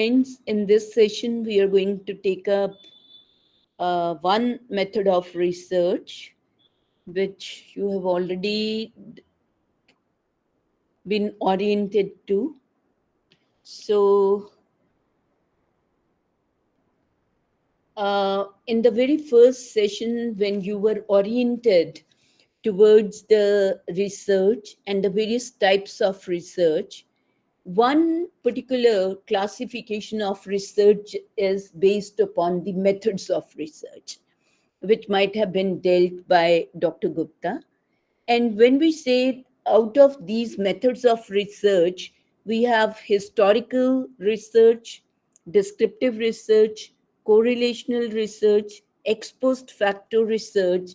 friends, in this session, we are going to take up one method of research which you have already been oriented to. So, in the very first session, when you were oriented towards the research and the various types of research, one particular classification of research is based upon the methods of research, which might have been dealt by Dr. Gupta. And when we say out of these methods of research, we have historical research, descriptive research, correlational research, ex post facto research,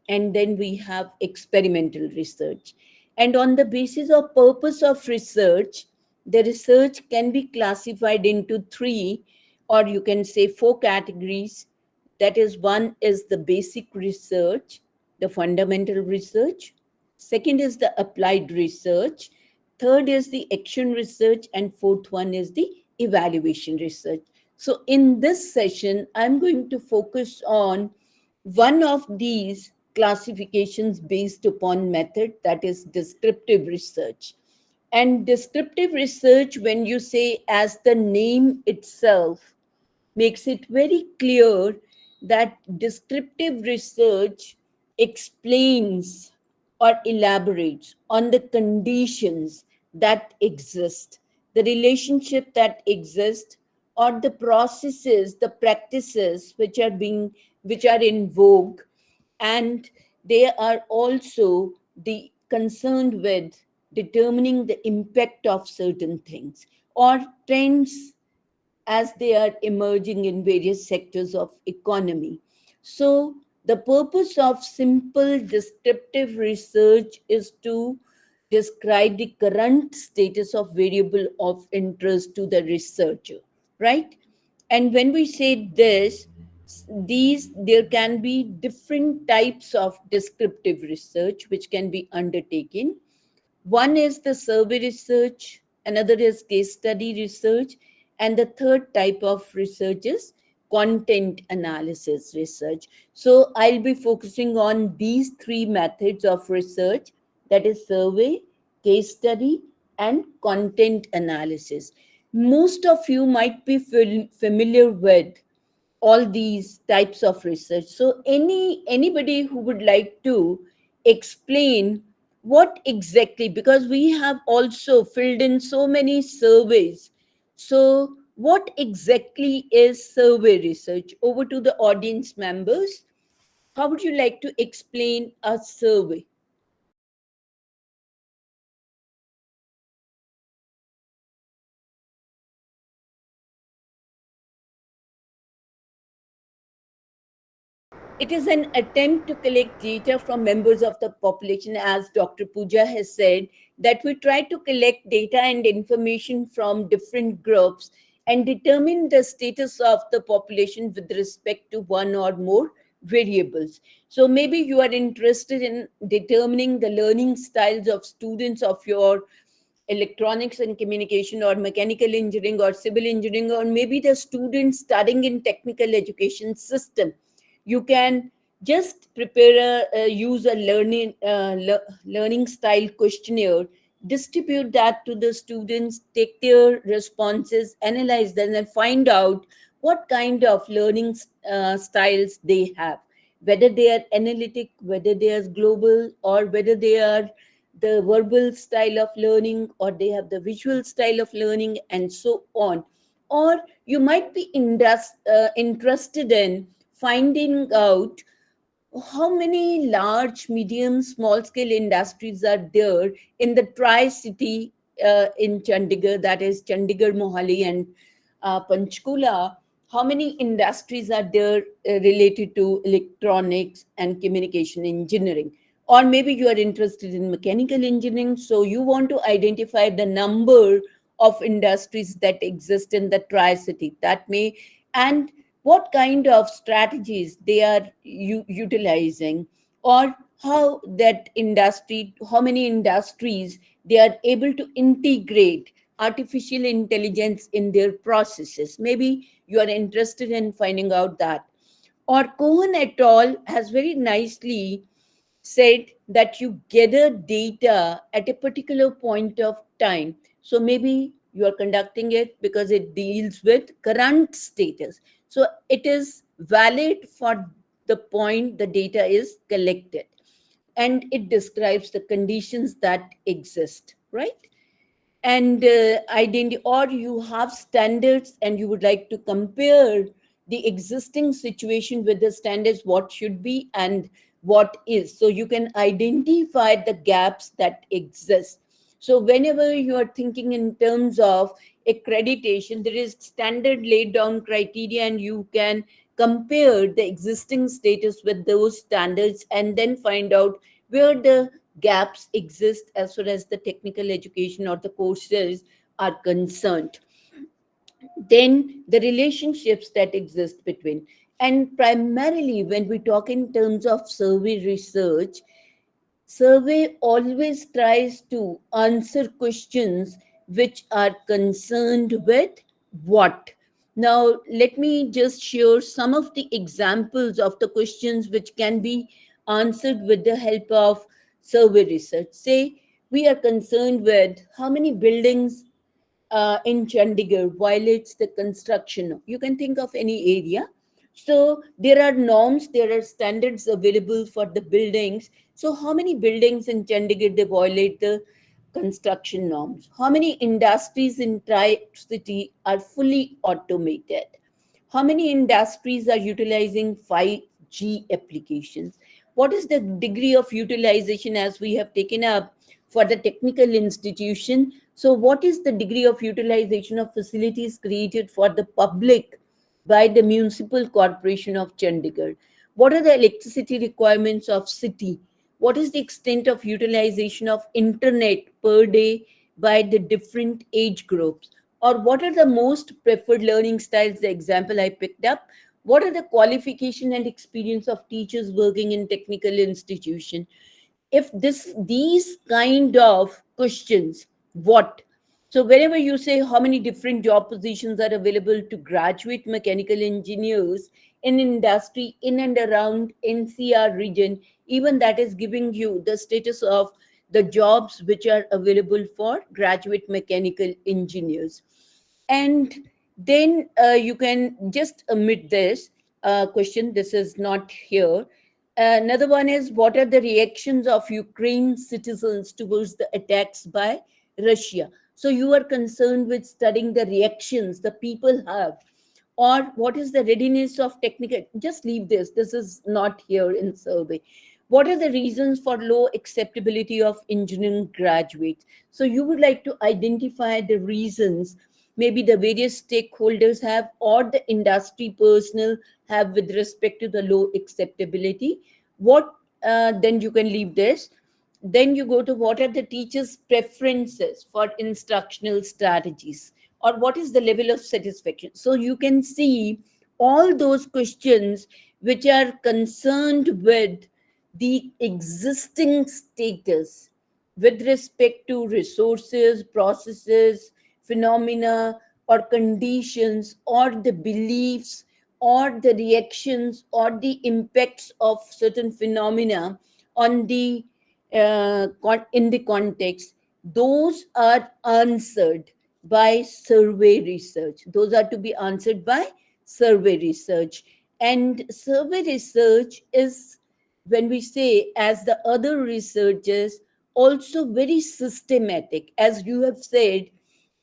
and then we have experimental research. And on the basis of purpose of research, the research can be classified into three, or you can say four categories. That is, one is the basic research, the fundamental research. Second is the applied research. Third is the action research. And fourth one is the evaluation research. So in this session, I'm going to focus on one of these classifications based upon method, that is descriptive research. And descriptive research, when you say as the name itself, makes it very clear that descriptive research explains or elaborates on the conditions that exist, the relationship that exists, or the processes, the practices which are in vogue, and they are also the concerned with determining the impact of certain things or trends as they are emerging in various sectors of economy. So the purpose of simple descriptive research is to describe the current status of variable of interest to the researcher, right? And when we say this, these there can be different types of descriptive research which can be undertaken. One is the survey research, another is case study research, and the third type of research is content analysis research. So I'll be focusing on these three methods of research, that is survey, case study, and content analysis. Most of you might be familiar with all these types of research. So anybody who would like to explain what exactly, because we have also filled in so many surveys, so what exactly is survey research? Over to the audience members. How would you like to explain a survey? It is an attempt to collect data from members of the population, as Dr. Pooja has said, that we try to collect data and information from different groups and determine the status of the population with respect to one or more variables. So maybe you are interested in determining the learning styles of students of your electronics and communication or mechanical engineering or civil engineering, or maybe the students studying in technical education system. You can just prepare use a learning style questionnaire, distribute that to the students, take their responses, analyze them, and find out what kind of learning styles they have, whether they are analytic, whether they are global, or whether they are the verbal style of learning, or they have the visual style of learning, and so on. Or you might be interested in finding out how many large, medium, small scale industries are there in the Tri-City in Chandigarh, that is Chandigarh, Mohali, and Panchkula. How many industries are there related to electronics and communication engineering? Or maybe you are interested in mechanical engineering, so you want to identify the number of industries that exist in the Tri-City. That may, and what kind of strategies they are utilizing, or how that industry, how many industries they are able to integrate artificial intelligence in their processes. Maybe you are interested in finding out that. Or Cohen et al. Has very nicely said that you gather data at a particular point of time. So maybe you are conducting it because it deals with current status. So it is valid for the point the data is collected, and it describes the conditions that exist, right? And or you have standards and you would like to compare the existing situation with the standards, what should be and what is, so you can identify the gaps that exist. So whenever you are thinking in terms of accreditation, there is standard laid down criteria, and you can compare the existing status with those standards and then find out where the gaps exist as far as the technical education or the courses are concerned. Then the relationships that exist between. And primarily, when we talk in terms of survey research, survey always tries to answer questions which are concerned with what. Now, let me just share some of the examples of the questions which can be answered with the help of survey research. Say, we are concerned with how many buildings in Chandigarh violates the construction. You can think of any area. So there are norms, there are standards available for the buildings. So how many buildings in Chandigarh they violate the construction norms? How many industries in Tri-City are fully automated? How many industries are utilizing 5G applications? What is the degree of utilization as we have taken up for the technical institution? So, what is the degree of utilization of facilities created for the public by the Municipal Corporation of Chandigarh? What are the electricity requirements of city? What is the extent of utilization of internet per day by the different age groups? Or what are the most preferred learning styles? The example I picked up. What are the qualification and experience of teachers working in technical institution? If these kind of questions, what, so whenever you say how many different job positions are available to graduate mechanical engineers in industry in and around NCR region, even that is giving you the status of the jobs which are available for graduate mechanical engineers. And then you can just omit this question, this is not here. Another one is, what are the reactions of Ukraine citizens towards the attacks by Russia? So you are concerned with studying the reactions the people have, or what is the readiness of technical. Just leave this. This is not here in survey. What are the reasons for low acceptability of engineering graduates? So you would like to identify the reasons maybe the various stakeholders have or the industry personnel have with respect to the low acceptability. What then you can leave this. Then you go to, what are the teachers' preferences for instructional strategies, or what is the level of satisfaction? So you can see all those questions which are concerned with the existing status with respect to resources, processes, phenomena, or conditions, or the beliefs, or the reactions, or the impacts of certain phenomena on the in the context. Those are answered by survey research. Those are to be answered by survey research. And survey research is, when we say, as the other researchers, also very systematic. As you have said,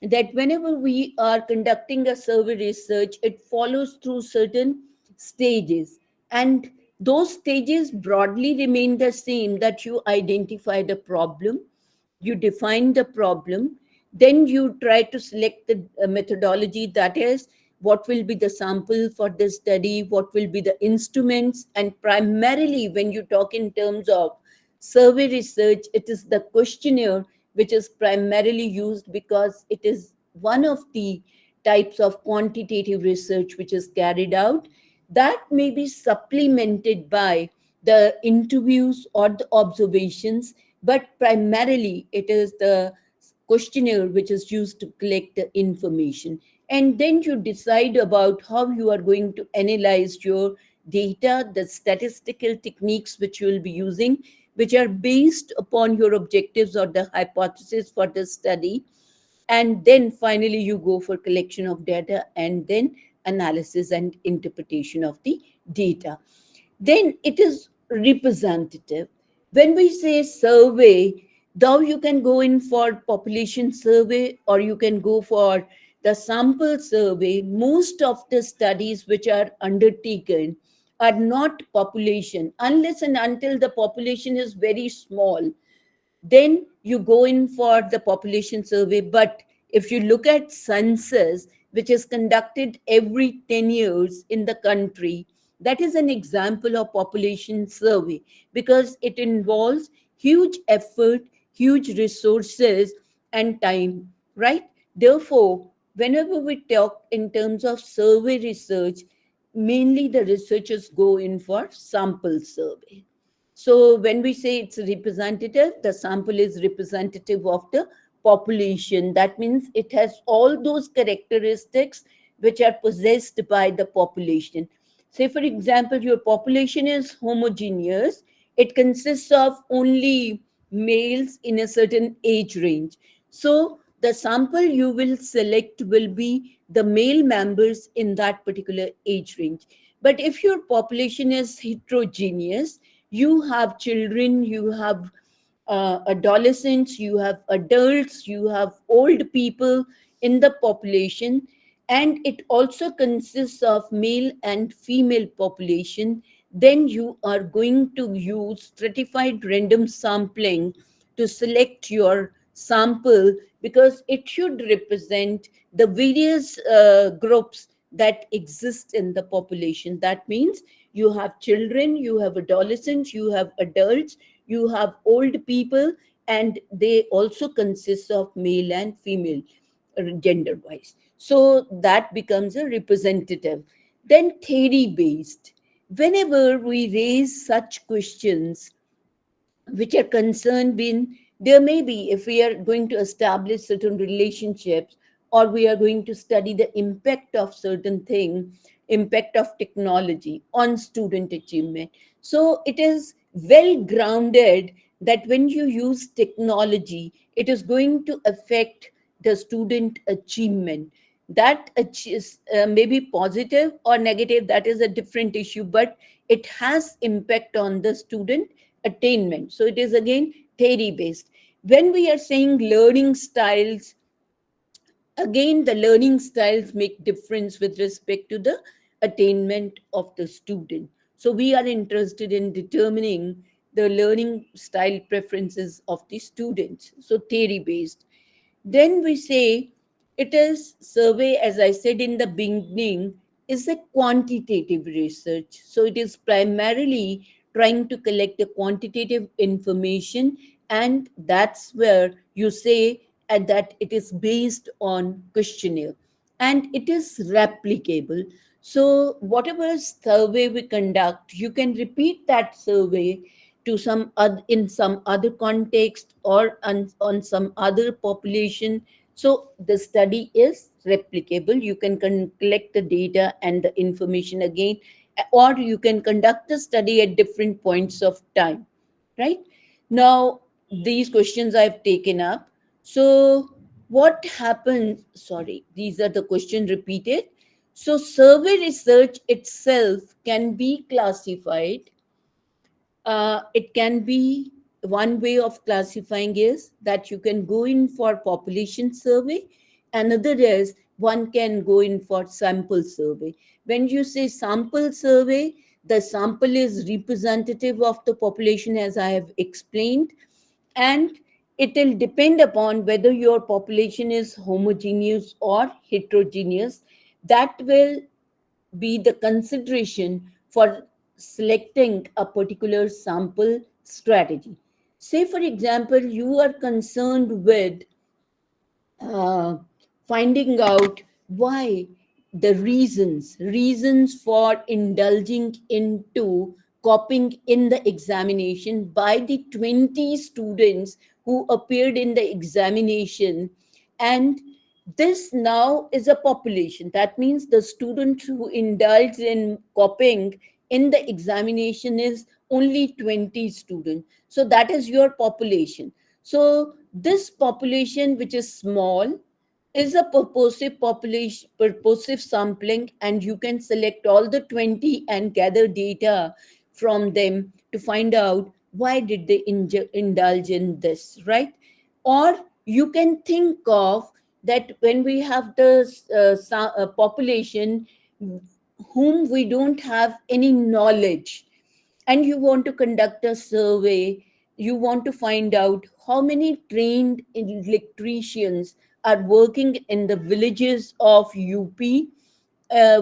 that whenever we are conducting a survey research, it follows through certain stages. And those stages broadly remain the same, that you identify the problem, you define the problem, then you try to select the methodology, that is, what will be the sample for the study, what will be the instruments. And primarily, when you talk in terms of survey research, it is the questionnaire which is primarily used, because it is one of the types of quantitative research which is carried out, that may be supplemented by the interviews or the observations, but primarily it is the questionnaire which is used to collect the information. And then you decide about how you are going to analyze your data, the statistical techniques which you will be using, which are based upon your objectives or the hypothesis for the study. And then finally you go for collection of data and then analysis and interpretation of the data. Then it is representative. When we say survey, now you can go in for population survey or you can go for the sample survey. Most of the studies which are undertaken are not population unless and until the population is very small, then you go in for the population survey. But if you look at census, which is conducted every 10 years in the country, that is an example of population survey because it involves huge effort, huge resources, and time, right? Therefore, whenever we talk in terms of survey research, mainly the researchers go in for sample survey. So when we say it's representative, the sample is representative of the population. That means it has all those characteristics which are possessed by the population. Say, for example, your population is homogeneous. It consists of only males in a certain age range. So the sample you will select will be the male members in that particular age range. But if your population is heterogeneous, you have children, you have adolescents, you have adults, you have old people in the population, and it also consists of male and female population, then you are going to use stratified random sampling to select your sample because it should represent the various groups that exist in the population. That means you have children, you have adolescents, you have adults, you have old people, and they also consist of male and female gender wise. So that becomes a representative. Then theory based. Whenever we raise such questions which are concerned being, there may be, if we are going to establish certain relationships or we are going to study the impact of certain thing, impact of technology on student achievement, so it is well grounded that when you use technology it is going to affect the student achievement. That may be positive or negative, that is a different issue, but it has impact on the student attainment. So it is again theory based. When we are saying learning styles, again the learning styles make difference with respect to the attainment of the student. So we are interested in determining the learning style preferences of the students. So theory based. Then we say it is survey, as I said in the beginning, is a quantitative research. So it is primarily trying to collect the quantitative information, and that's where you say that it is based on questionnaire and it is replicable. So whatever survey we conduct, you can repeat that survey to some other, in some other context or on some other population. So the study is replicable. You can collect the data and the information again, or you can conduct the study at different points of time, right? Now these questions I've taken up. So what happens, sorry, these are the questions repeated. So survey research itself can be classified. It can be, one way of classifying is that you can go in for population survey. Another is one can go in for sample survey. When you say sample survey, the sample is representative of the population, as I have explained, and it will depend upon whether your population is homogeneous or heterogeneous. That will be the consideration for selecting a particular sample strategy. Say, for example, you are concerned with uh, finding out why the reasons for indulging into copying in the examination by the 20 students who appeared in the examination. And this now is a population. That means the student who indulged in copying in the examination is only 20 students. So that is your population. So this population, which is small, is a purposive population, purposive sampling, and you can select all the 20 and gather data from them to find out why did they indulge in this, right? Or you can think of that when we have the population whom we don't have any knowledge, and you want to conduct a survey, you want to find out how many trained electricians are working in the villages of UP,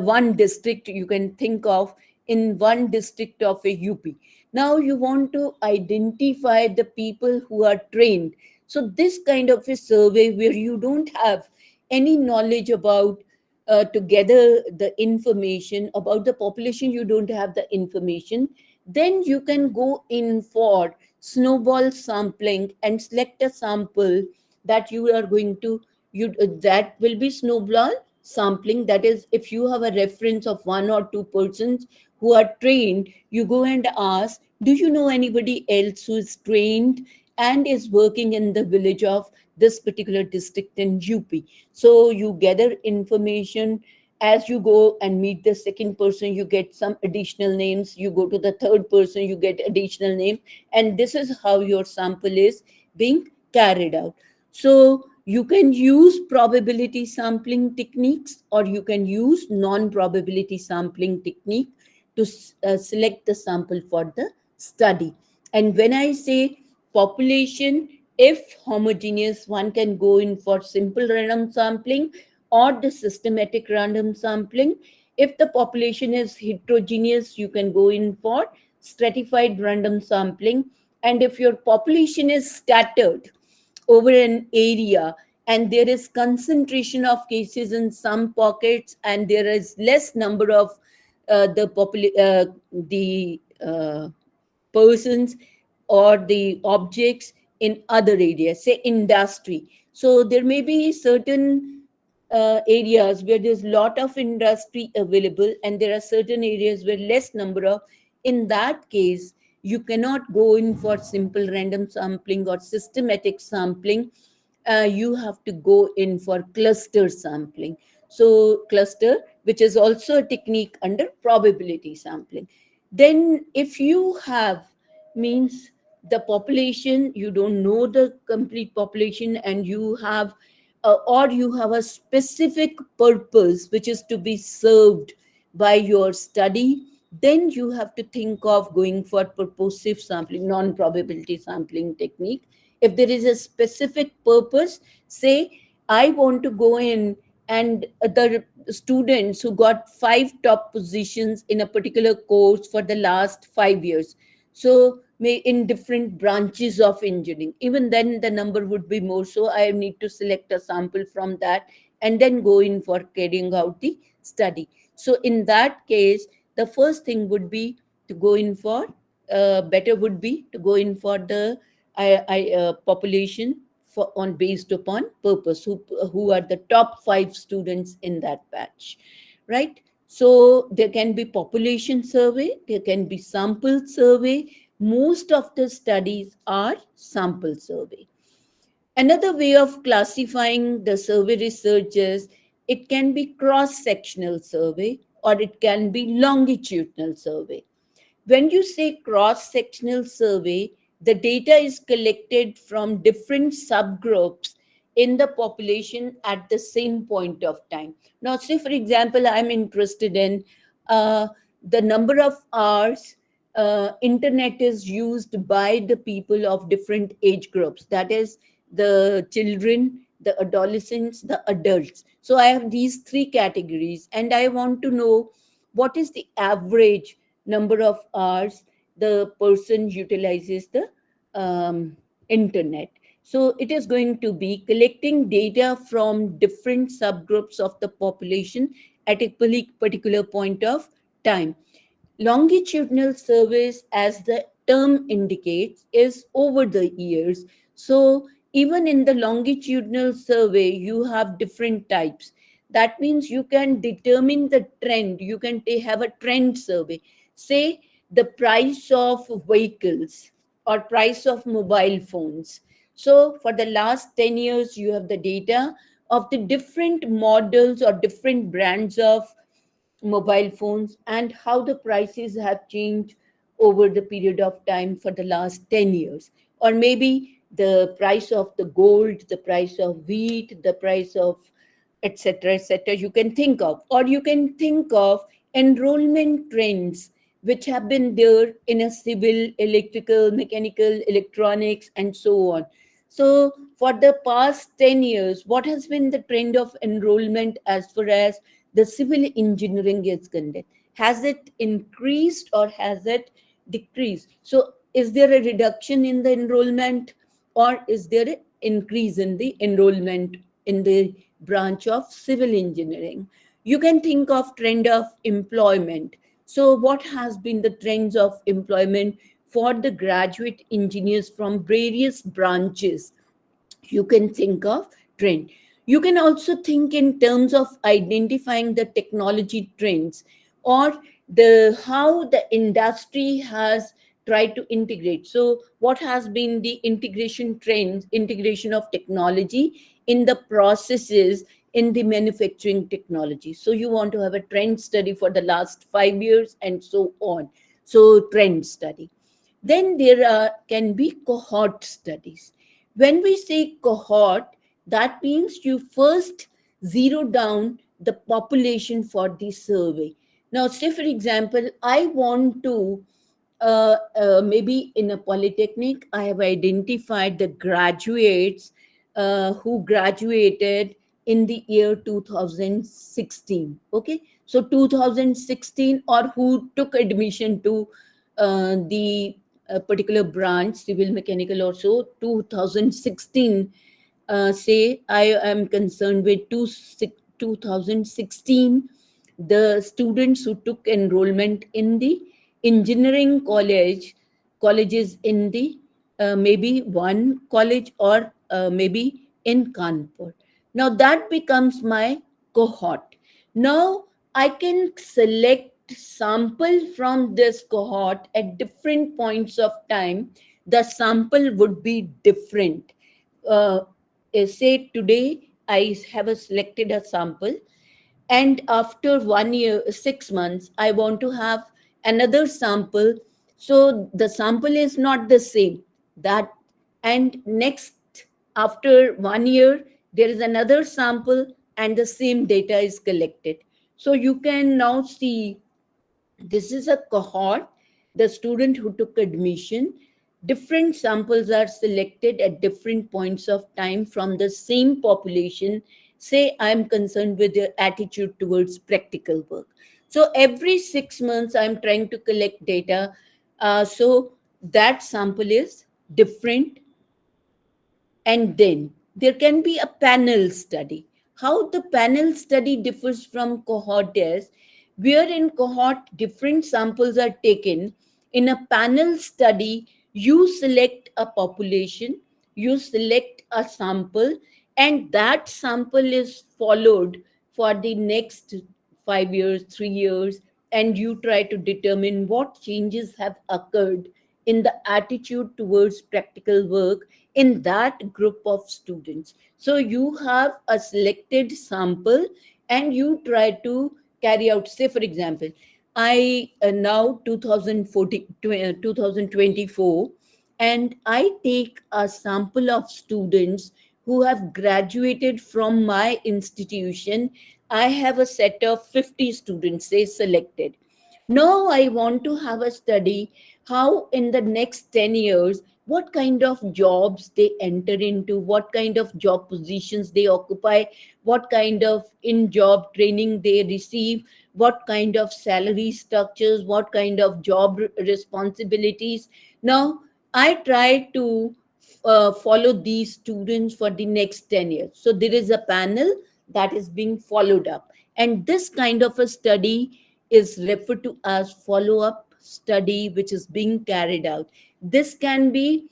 one district you can think of, in one district of a UP. Now you want to identify the people who are trained. So this kind of a survey where you don't have any knowledge about, to gather the information about the population, you don't have the information, then you can go in for snowball sampling and select a sample that you are going to, you that will be snowball sampling. That is, if you have a reference of one or two persons who are trained, you go and ask, do you know anybody else who is trained and is working in the village of this particular district in UP? So you gather information. As you go and meet the second person, you get some additional names. You go to the third person, you get additional name. And this is how your sample is being carried out. So you can use probability sampling techniques, or you can use non-probability sampling technique to select the sample for the study. And when I say population, if homogeneous, one can go in for simple random sampling or the systematic random sampling. If the population is heterogeneous, you can go in for stratified random sampling. And if your population is scattered over an area and there is concentration of cases in some pockets and there is less number of the persons or the objects in other areas, say industry. So there may be certain areas where there's lot of industry available and there are certain areas where less number of. In that case, you cannot go in for simple random sampling or systematic sampling. You have to go in for cluster sampling. So cluster, which is also a technique under probability sampling. Then if you have, means the population, you don't know the complete population, and you have or you have a specific purpose which is to be served by your study, then you have to think of going for purposive sampling, non-probability sampling technique. If there is a specific purpose, say I want to go in and the students who got 5 top positions in a particular course for the last 5 years, so may in different branches of engineering, even then the number would be more. So I need to select a sample from that and then go in for carrying out the study. So in that case, the first thing would be to go in for, better would be to go in for the population for on based upon purpose, who are the top 5 students in that batch, right? So there can be population survey, there can be sample survey. Most of the studies are sample survey. Another way of classifying the survey research is, it can be cross sectional survey or it can be longitudinal survey. When you say cross sectional survey, the data is collected from different subgroups in the population at the same point of time. Now, say for example, I'm interested in the number of hours internet is used by the people of different age groups. That is, the children, the adolescents, the adults. So I have these 3 categories, and I want to know what is the average number of hours the person utilizes the internet. So it is going to be collecting data from different subgroups of the population at a particular point of time. Longitudinal surveys, as the term indicates, is over the years. So even in the longitudinal survey, you have different types. That means you can determine the trend. You can have a trend survey. Say the price of vehicles or price of mobile phones. So for the last 10 years, you have the data of the different models or different brands of mobile phones and how the prices have changed over the period of time for the last 10 years. Or maybe the price of the gold, the price of wheat, the price of etc., etc., you can think of. Or you can think of enrollment trends which have been there in a civil, electrical, mechanical, electronics, and so on. So, for the past 10 years, what has been the trend of enrollment as far as the civil engineering is concerned? Has it increased or has it decreased? So, is there a reduction in the enrollment or is there an increase in the enrollment in the branch of civil engineering? You can think of trend of employment. So, what has been the trends of employment for the graduate engineers from various branches? You can think of trend. You can also think in terms of identifying the technology trends or the how the industry has tried to integrate. So what has been the integration trends, integration of technology in the processes in the manufacturing technology? So you want to have a trend study for the last 5 years and so on. So trend study. Then can be cohort studies. When we say cohort, that means you first zero down the population for the survey. Now, say for example, I want to maybe in a polytechnic, I have identified the graduates who graduated in the year 2016. Okay, so 2016, or who took admission to the particular branch, civil, mechanical, or so, 2016. Say I am concerned with 2016, the students who took enrollment in the engineering colleges in the maybe one college or maybe in Kanpur. Now that becomes my cohort. Now I can select sample from this cohort at different points of time. The sample would be different. uh, Say today I have selected a sample, and after 1 year, 6 months, I want to have another sample. So the sample is not the same. That, and next, after 1 year, there is another sample and the same data is collected. So you can now see this is a cohort, the student who took admission. Different samples are selected at different points of time from the same population. Say, I'm concerned with their attitude towards practical work. So, every 6 months, I'm trying to collect data. So, that sample is different. And then there can be a panel study. How the panel study differs from cohort is, where in cohort different samples are taken. In a panel study, you select a population, you select a sample, and that sample is followed for the next 5 years, 3 years, and you try to determine what changes have occurred in the attitude towards practical work in that group of students. So you have a selected sample and you try to carry out, say, for example, I now 2024, and I take a sample of students who have graduated from my institution. I have a set of 50 students, say, selected. Now I want to have a study how in the next 10 years, what kind of jobs they enter into, what kind of job positions they occupy, what kind of in job training they receive, what kind of salary structures, what kind of job responsibilities. Now I try to follow these students for the next 10 years. So there is a panel that is being followed up. And this kind of a study is referred to as follow up study, which is being carried out. This can be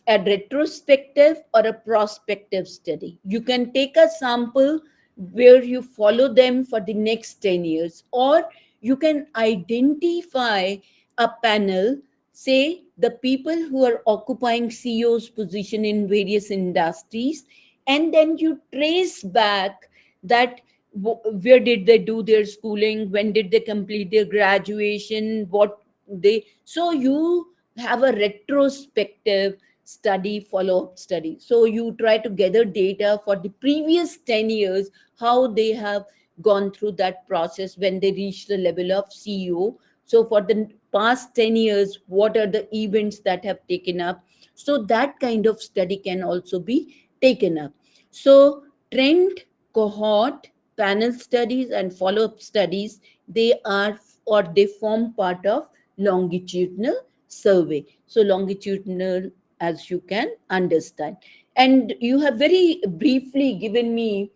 a retrospective or a prospective study. You can take a sample where you follow them for the next 10 years, or you can identify a panel, say the people who are occupying CEO's position in various industries, and then you trace back that where did they do their schooling, when did they complete their graduation, what they, so you have a retrospective study, follow up study. So you try to gather data for the previous 10 years, how they have gone through that process when they reach the level of CEO. So for the past 10 years, what are the events that have taken up? So that kind of study can also be taken up. So trend, cohort, panel studies, and follow up studies, they are, or they form part of longitudinal survey. So longitudinal, as you can understand. And you have very briefly given me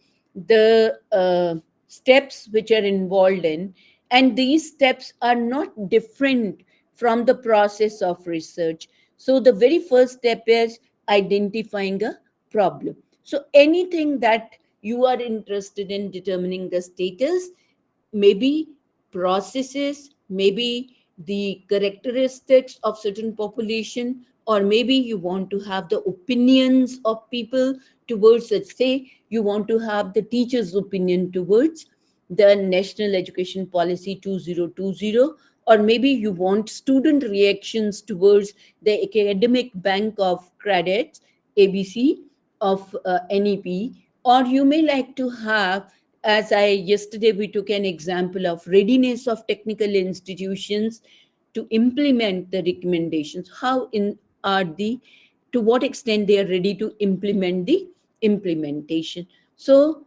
the steps which are involved in, and these steps are not different from the process of research. So the very first step is identifying a problem. So anything that you are interested in determining the status, maybe processes, maybe the characteristics of certain population, or maybe you want to have the opinions of people towards it. Say you want to have the teacher's opinion towards the National Education Policy 2020, or maybe you want student reactions towards the Academic Bank of Credits, ABC, of NEP, or you may like to have, as I yesterday we took an example of readiness of technical institutions to implement the recommendations. How in are the, to what extent they are ready to implement the implementation. So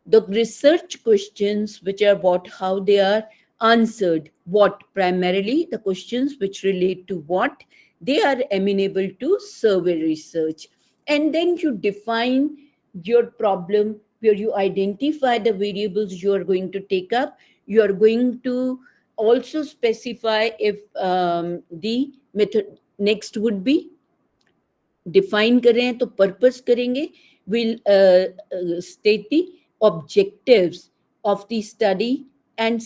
the research questions, which are what, how they are answered, what, primarily the questions which relate to what, they are amenable to survey research. And then you define your problem, where you identify the variables you are going to take up. You are going to also specify if the method, next would be define कर रहे हैं तो purpose करेंगे, will state the objectives of the study, and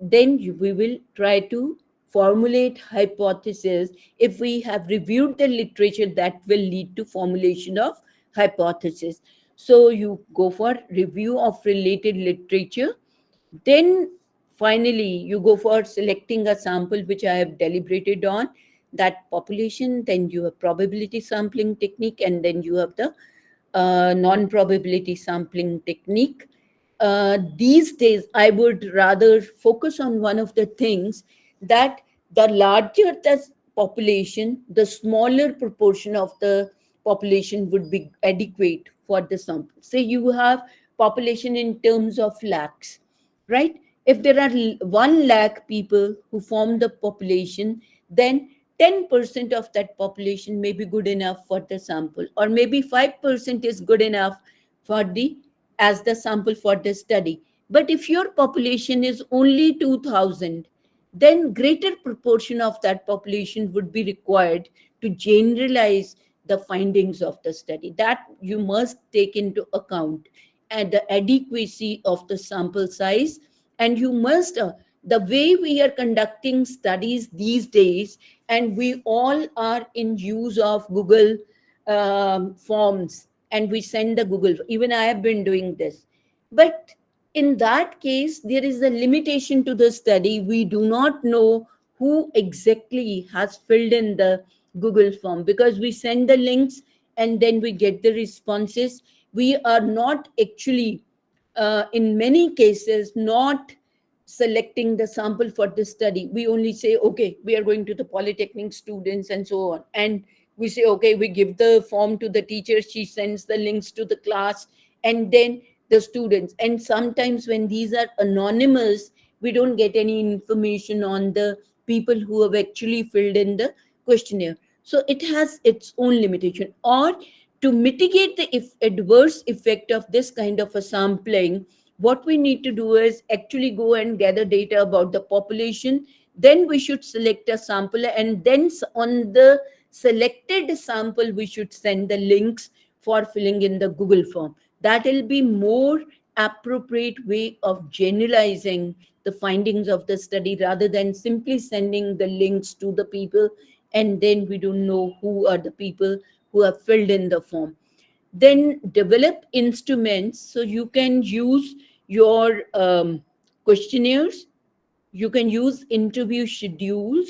then we will try to formulate hypothesis. If we have reviewed the literature, that will lead to formulation of hypothesis. So you go for review of related literature, then finally you go for selecting a sample which I have deliberated on that population. Then you have probability sampling technique, and then you have the non-probability sampling technique. These days, I would rather focus on one of the things, that the larger the population, the smaller proportion of the population would be adequate for the sample. Say you have population in terms of lakhs, right? If there are 1 lakh people who form the population, then 10% of that population may be good enough for the sample, or maybe 5% is good enough for the, as the sample for the study. But if your population is only 2000, then greater proportion of that population would be required to generalize the findings of the study. That you must take into account, and the adequacy of the sample size. And you must the way we are conducting studies these days, and we all are in use of Google forms, and we send the Google, even I have been doing this. But in that case, there is a limitation to the study. We do not know who exactly has filled in the Google form, because we send the links and then we get the responses. We are not actually, in many cases, not selecting the sample for the study. We only say, okay, we are going to the polytechnic students and so on. And we say, okay, we give the form to the teacher, she sends the links to the class, and then the students. And sometimes when these are anonymous, we don't get any information on the people who have actually filled in the questionnaire. So it has its own limitation. Or to mitigate the adverse effect of this kind of a sampling, what we need to do is actually go and gather data about the population. Then we should select a sample, and then on the selected sample we should send the links for filling in the Google form. That will be more appropriate way of generalizing the findings of the study rather than simply sending the links to the people and then we don't know who are the people who have filled in the form. Then develop instruments so you can use your questionnaires, you can use interview schedules,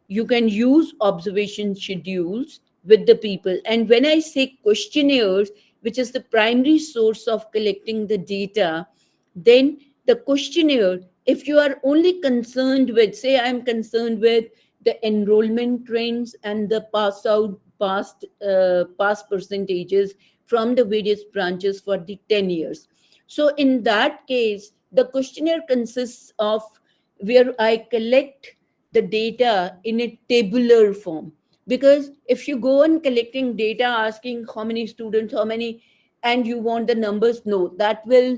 you can use observation schedules with the people. And when I say questionnaires, which is the primary source of collecting the data, then the questionnaire, if you are only concerned with, say I'm concerned with the enrollment trends and the pass percentages from the various branches for the 10 years. So in that case, the questionnaire consists of where I collect the data in a tabular form. Because if you go on collecting data, asking how many students, how many, and you want the numbers, no, that will,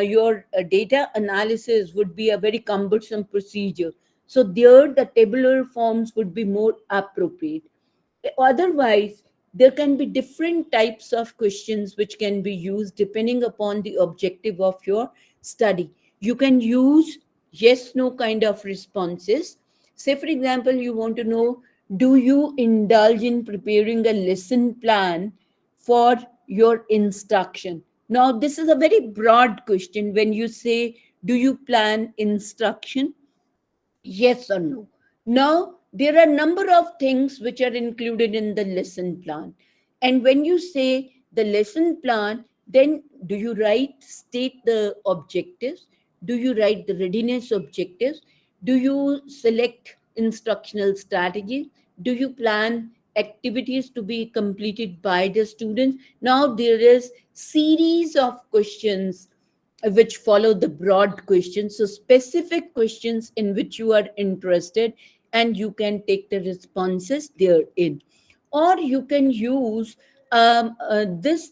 your data analysis would be a very cumbersome procedure. So there, the tabular forms would be more appropriate. Otherwise, there can be different types of questions which can be used depending upon the objective of your study. You can use yes no kind of responses. Say for example, you want to know, do you indulge in preparing a lesson plan for your instruction? Now this is a very broad question. When you say, do you plan instruction, yes or no? Now, there are a number of things which are included in the lesson plan. And when you say the lesson plan, then do you state the objectives? Do you write the readiness objectives? Do you select instructional strategy? Do you plan activities to be completed by the students? Now, there is series of questions which follow the broad questions. So, specific questions in which you are interested, and you can take the responses therein. Or you can use this,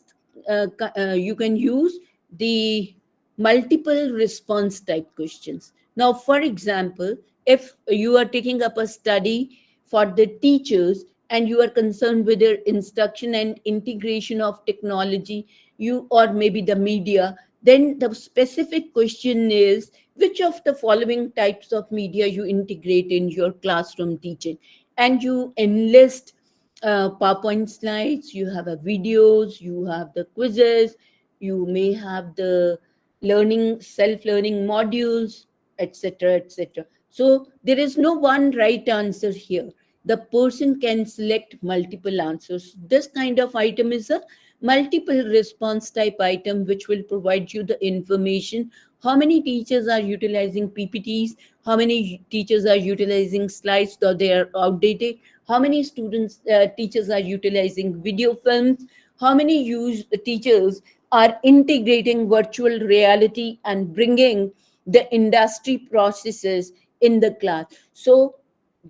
you can use the multiple response type questions. Now, for example, if you are taking up a study for the teachers and you are concerned with their instruction and integration of technology, you or maybe the media, then the specific question is, which of the following types of media you integrate in your classroom teaching? And you enlist PowerPoint slides, you have a videos, you have the quizzes, you may have the learning, self-learning modules, etc., etc. So there is no one right answer here. The person can select multiple answers. This kind of item is a multiple response type item which will provide you the information. How many teachers are utilizing PPTs? How many teachers are utilizing slides, though they are outdated? How many teachers are utilizing video films? How many teachers are integrating virtual reality and bringing the industry processes in the class? So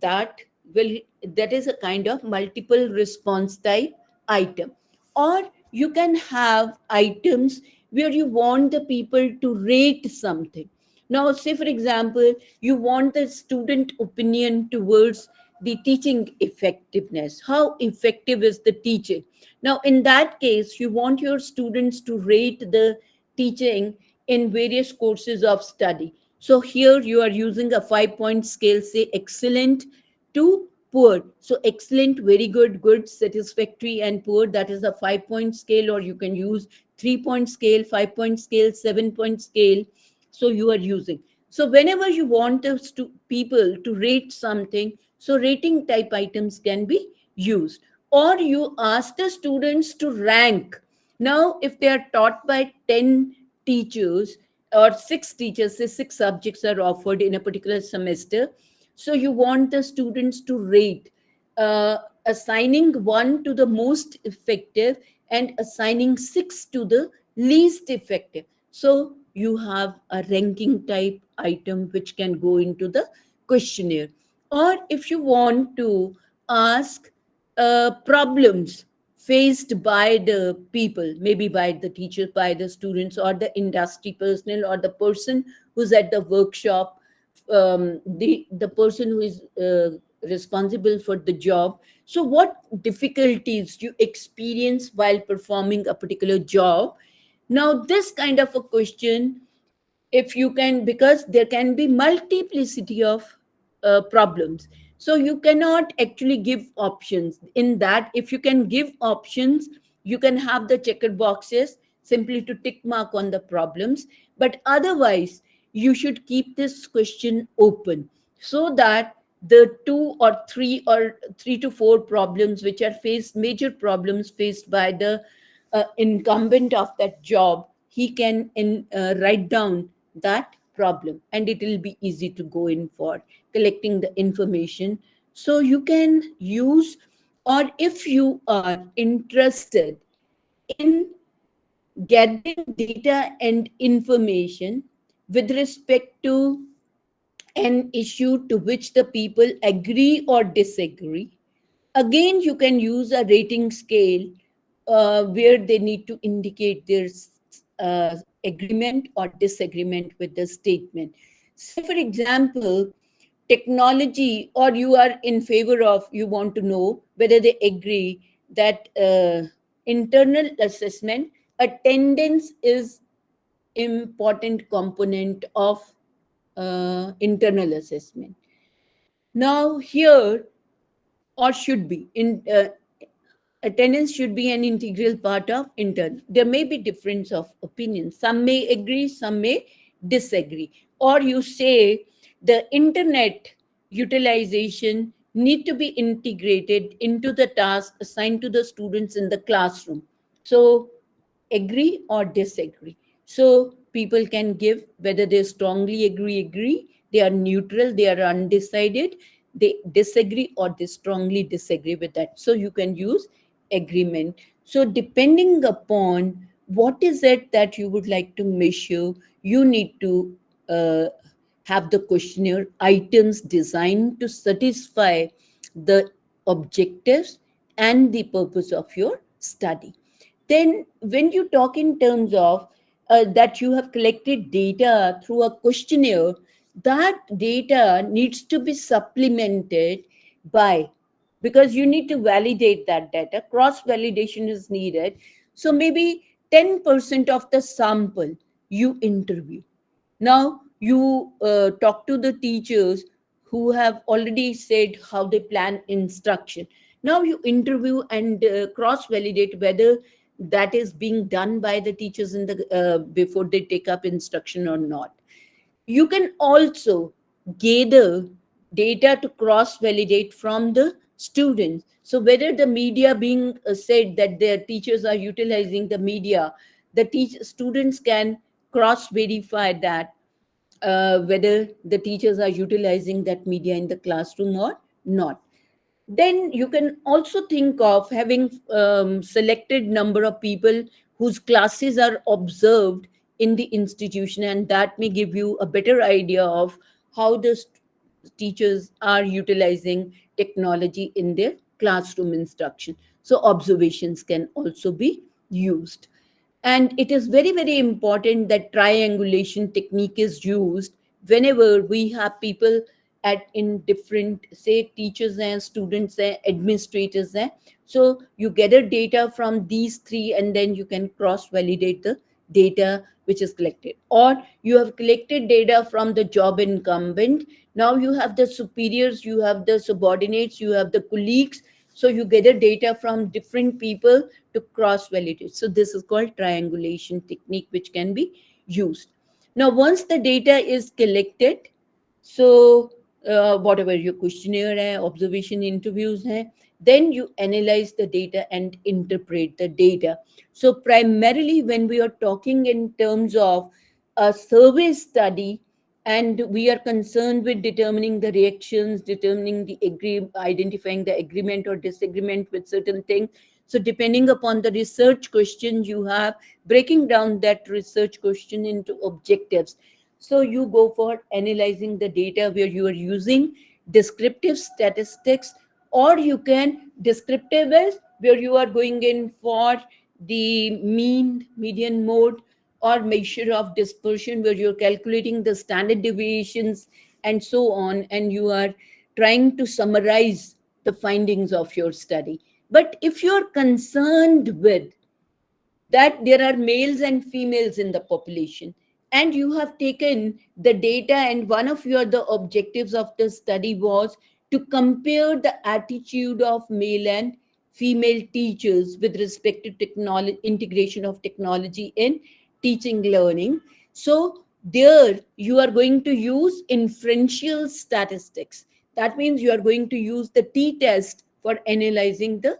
that will, that is a kind of multiple response type item. Or you can have items where you want the people to rate something. Now, say for example, you want the student opinion towards the teaching effectiveness. How effective is the teaching? Now, in that case, you want your students to rate the teaching in various courses of study. So here you are using a 5 point scale, say excellent to poor. So excellent, very good, good, satisfactory, and poor. That is a 5 point scale, or you can use 3 point scale, 5 point scale, 7 point scale. So you are using. So whenever you want us to people to rate something, so rating type items can be used. Or you ask the students to rank. Now, if they are taught by 10 teachers or 6 teachers, say 6 subjects are offered in a particular semester, so you want the students to rate, assigning 1 to the most effective and assigning 6 to the least effective. So you have a ranking type item which can go into the questionnaire. Or if you want to ask problems faced by the people, maybe by the teachers, by the students, or the industry personnel, or the person who's at the workshop, the person who is responsible for the job. So what difficulties you experience while performing a particular job? Now this kind of a question, if you can, because there can be multiplicity of problems, so you cannot actually give options in that. If you can give options, you can have the checker boxes simply to tick mark on the problems, but otherwise you should keep this question open, so that the three to four problems which are faced, major problems faced by the incumbent of that job, he can write down that problem, and it will be easy to go in for collecting the information. So you can use, or if you are interested in gathering data and information with respect to an issue to which the people agree or disagree, again you can use a rating scale where they need to indicate their agreement or disagreement with the statement. Say for example, technology, or you are in favor of, you want to know whether they agree that internal assessment, attendance is important component of internal assessment. Now here, or should be in attendance should be an integral part of intern. There may be difference of opinion, some may agree, some may disagree. Or you say the internet utilization need to be integrated into the task assigned to the students in the classroom. So agree or disagree. So people can give whether they strongly agree, they are neutral, they are undecided, they disagree, or they strongly disagree with that. So you can use agreement. So depending upon what is it that you would like to measure, you need to uh, have the questionnaire items designed to satisfy the objectives and the purpose of your study. Then when you talk in terms of that you have collected data through a questionnaire, that data needs to be supplemented by, because you need to validate that data, cross validation is needed. So maybe 10% of the sample you interview. Now you talk to the teachers who have already said how they plan instruction. Now you interview and cross validate whether that is being done by the teachers in the before they take up instruction or not. You can also gather data to cross validate from the students. So whether the media being said that their teachers are utilizing the media, the students can cross verify that whether the teachers are utilizing that media in the classroom or not. Then you can also think of having selected number of people whose classes are observed in the institution, and that may give you a better idea of how the teachers are utilizing technology in their classroom instruction. So observations can also be used. And it is very, very important that triangulation technique is used whenever we have people at in different, say, teachers and students and administrators there. So you gather data from these three, and then you can cross validate the data which is collected. Or you have collected data from the job incumbent, now you have the superiors, you have the subordinates, you have the colleagues. So you gather data from different people to cross validate. So this is called triangulation technique, which can be used. Now once the data is collected, so whatever your questionnaire hai, observation interviews hai, then you analyze the data and interpret the data. So primarily when we are talking in terms of a survey study, and we are concerned with determining the reactions, determining the identifying the agreement or disagreement with certain things. So depending upon the research question you have, breaking down that research question into objectives. So you go for analyzing the data where you are using descriptive statistics, or you can descriptive is where you are going in for the mean, median, mode, or measure of dispersion where you're calculating the standard deviations and so on, and you are trying to summarize the findings of your study. But if you're concerned with that there are males and females in the population, and you have taken the data, and one of your the objectives of the study was to compare the attitude of male and female teachers with respect to technology, integration of technology in teaching learning. So there you are going to use inferential statistics. That means you are going to use the t-test for analyzing the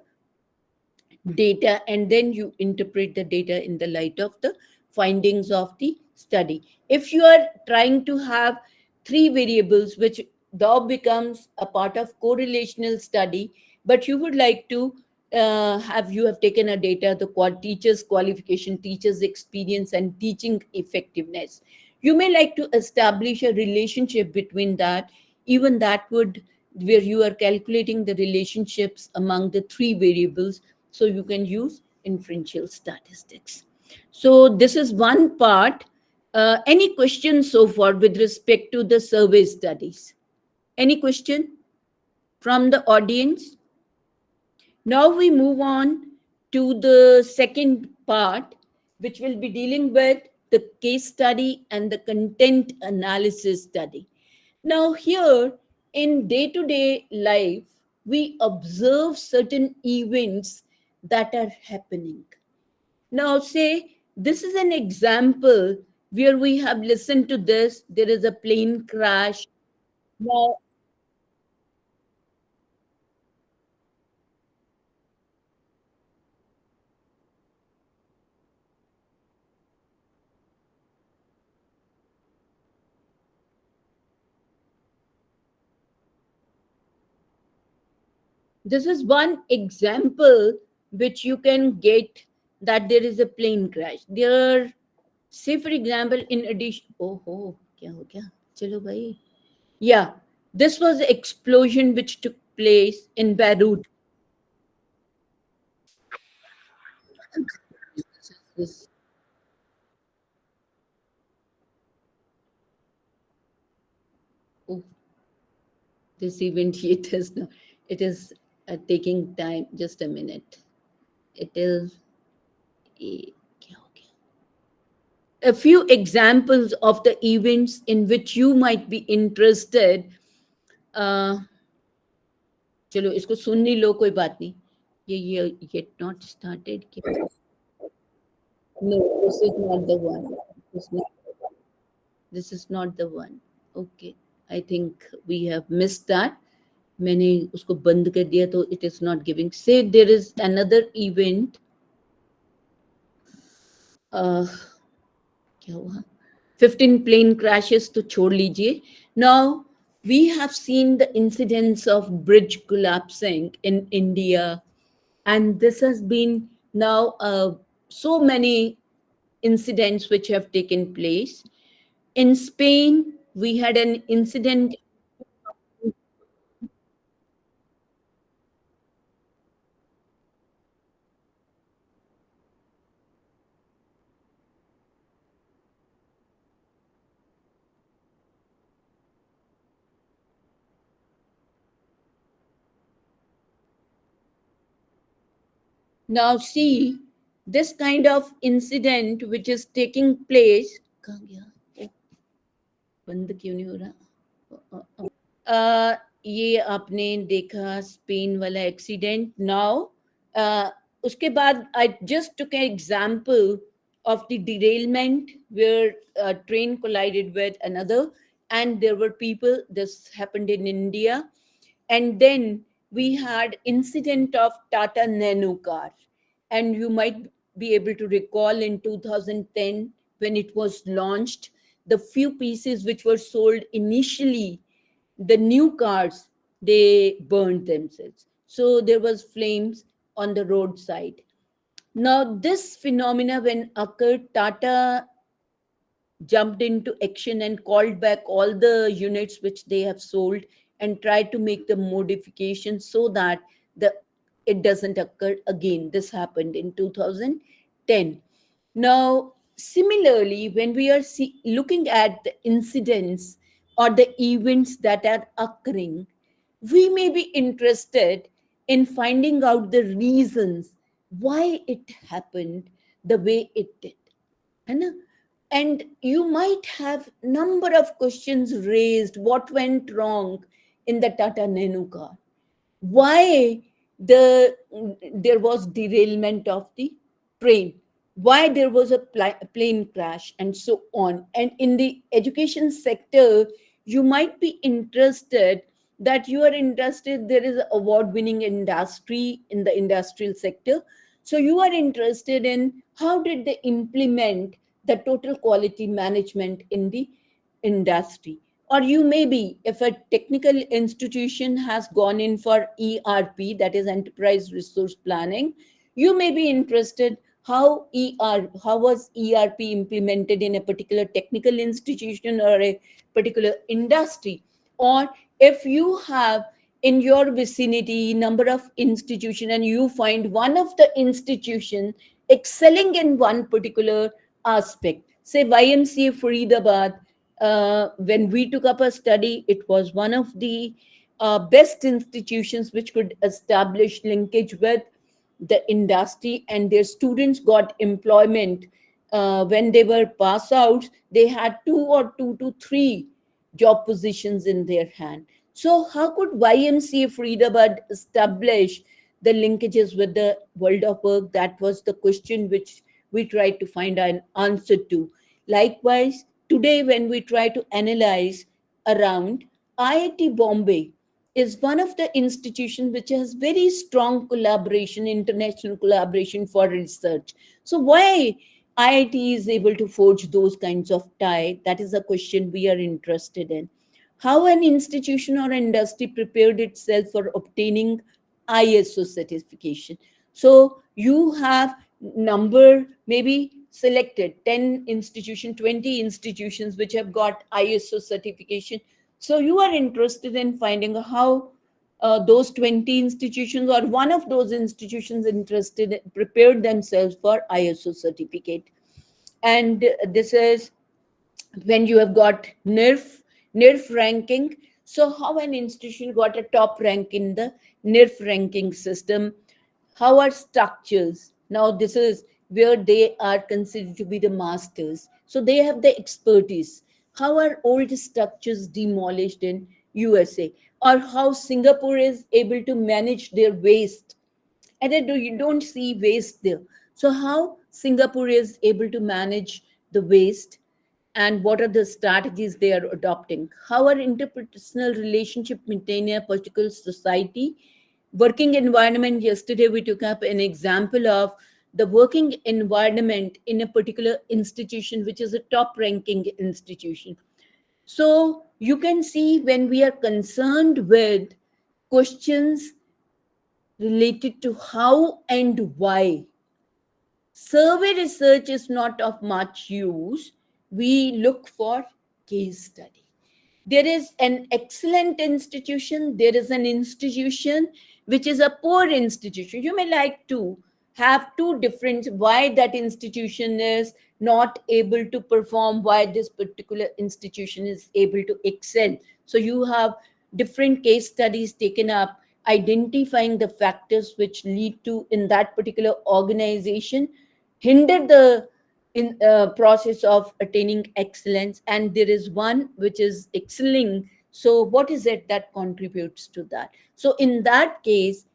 data, and then you interpret the data in the light of the findings of the study. If you are trying to have three variables, which now becomes a part of correlational study, but you would like to have, you have taken a data, the teacher's qualification, teacher's experience, and teaching effectiveness, you may like to establish a relationship between that. Even that would, where you are calculating the relationships among the three variables, so you can use inferential statistics. So this is one part. Any questions so far with respect to the survey studies? Any question from the audience? Now we move on to the second part, which will be dealing with the case study and the content analysis study. Now, here in day to day life, we observe certain events that are happening. Now, say this is an example where we have listened to this. There is a plane crash. Now, this is one example which you can get, that there is a plane crash. There, say for example, in addition, oh, kya ho gaya? Chalo bhai. Yeah, this was the explosion which took place in Beirut. This, oh, this event it is no, it is taking time. Just a minute. It is kya ho gaya? A few examples of the events in which you might be interested. Uh, चलो इसको सुन नहीं लो, कोई बात नहीं. ये yet not started. No, this is not the one. This is not the one. Okay, I think we have missed that. मैंने उसको बंद कर दिया तो it is not giving. Say there is another event. Uh, क्या हुआ? 15 plane crashes तो छोड़ लीजिए. Now we have seen the incidents of bridge collapsing in India, and this has been now so many incidents which have taken place. In Spain, we had an incident. Now, see this kind of incident which is taking place. कहाँ गया? ओ, बंद क्यों नहीं हो रहा? अ, ये आपने देखा स्पेन वाला एक्सीडेंट. नाउ उसके बाद I just took an example of the derailment where a train collided with another, and there were people. This happened in India. And then we had incident of Tata Nano car, and you might be able to recall in 2010 when it was launched, the few pieces which were sold initially, the new cars, they burned themselves, so there was flames on the roadside. Now this phenomena when occurred, Tata jumped into action and called back all the units which they have sold and tried to make the modifications so that the it doesn't occur again. This happened in 2010. Now similarly, when we are looking at the incidents or the events that are occurring, we may be interested in finding out the reasons why it happened the way it did. है ना? And you might have number of questions raised. What went wrong in the Tata Nano car? Why there was derailment of the train? Why there was a plane crash, and so on? And in the education sector, you might be interested, that you are interested, there is award winning industry in the industrial sector, so you are interested in how did they implement the total quality management in the industry. Or you may be, if a technical institution has gone in for ERP, that is enterprise resource planning, you may be interested how was ERP implemented in a particular technical institution or a particular industry. Or if you have in your vicinity number of institution, and you find one of the institution excelling in one particular aspect, say YMCA Faridabad, when we took up a study, it was one of the best institutions which could establish linkage with the industry, and their students got employment. When they were pass out, they had two to three job positions in their hand. So how could YMCA Faridabad establish the linkages with the world of work? That was the question which we tried to find an answer to. Likewise, today when we try to analyze around, IIT Bombay is one of the institutions which has very strong collaboration, international collaboration for research. So why IIT is able to forge those kinds of tie? That is a question we are interested in. How an institution or industry prepared itself for obtaining ISO certification. So you have number maybe selected 10 institutions, 20 institutions which have got ISO certification. So you are interested in finding how those 20 institutions or one of those institutions interested prepared themselves for ISO certificate. And this is when you have got NIRF ranking. So how an institution got a top rank in the NIRF ranking system? How are structures? Now this is where they are considered to be the masters. So they have the expertise. How are old structures demolished in USA? Or how Singapore is able to manage their waste? And then you don't see waste there. So how Singapore is able to manage the waste, and what are the strategies they are adopting? How are interpersonal relationship maintained in a particular society? Working environment, yesterday we took up an example of the working environment in a particular institution, which is a top ranking institution. So you can see, when we are concerned with questions related to how and why, survey research is not of much use. We look for case study. There is an excellent institution, there is an institution which is a poor institution. You may like to have two different, why that institution is not able to perform, why this particular institution is able to excel. So you have different case studies taken up, identifying the factors which lead to, in that particular organization, hinder the in process of attaining excellence, and there is one which is excelling. So what is it that contributes to that? So in that case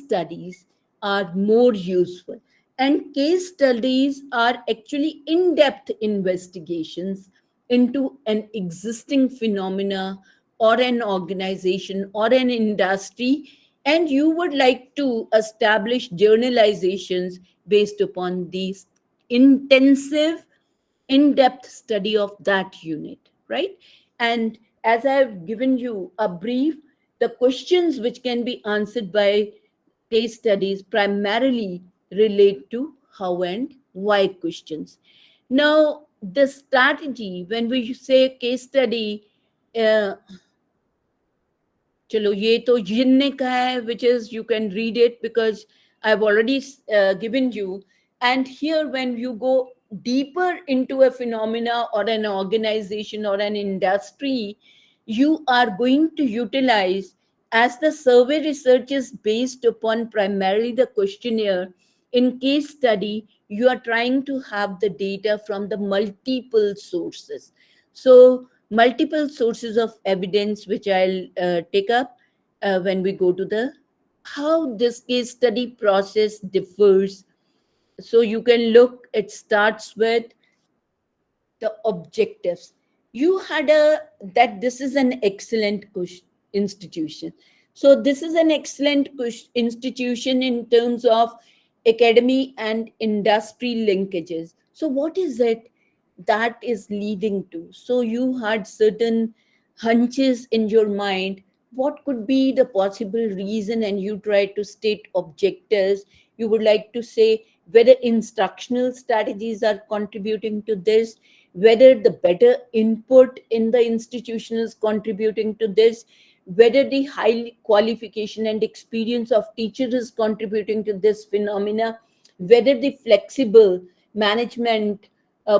studies are more useful, and case studies are actually in-depth investigations into an existing phenomena or an organization or an industry, and you would like to establish journalizations based upon these intensive, in depth study of that unit, right? And as I've given you a brief, the questions which can be answered by case studies primarily relate to how and why questions. Now, the strategy, when we say case study, uh, चलो ये तो जिन ने कहा है, which is you can read it because I've already given you. And here, when you go deeper into a phenomena or an organization or an industry, you are going to utilize As the survey research is based upon primarily the questionnaire, in case study, you are trying to have the data from the multiple sources. So, multiple sources of evidence, which I'll take up when we go to the how this case study process differs. So, you can look, it starts with the objectives. You had a that this is an excellent institution. So this is an excellent institution in terms of academy and industry linkages. So what is it that is leading to? So you had certain hunches in your mind. What could be the possible reason? And you try to state objectives. You would like to say whether instructional strategies are contributing to this, whether the better input in the institution is contributing to this, whether the high qualification and experience of teacher is contributing to this phenomena, whether the flexible management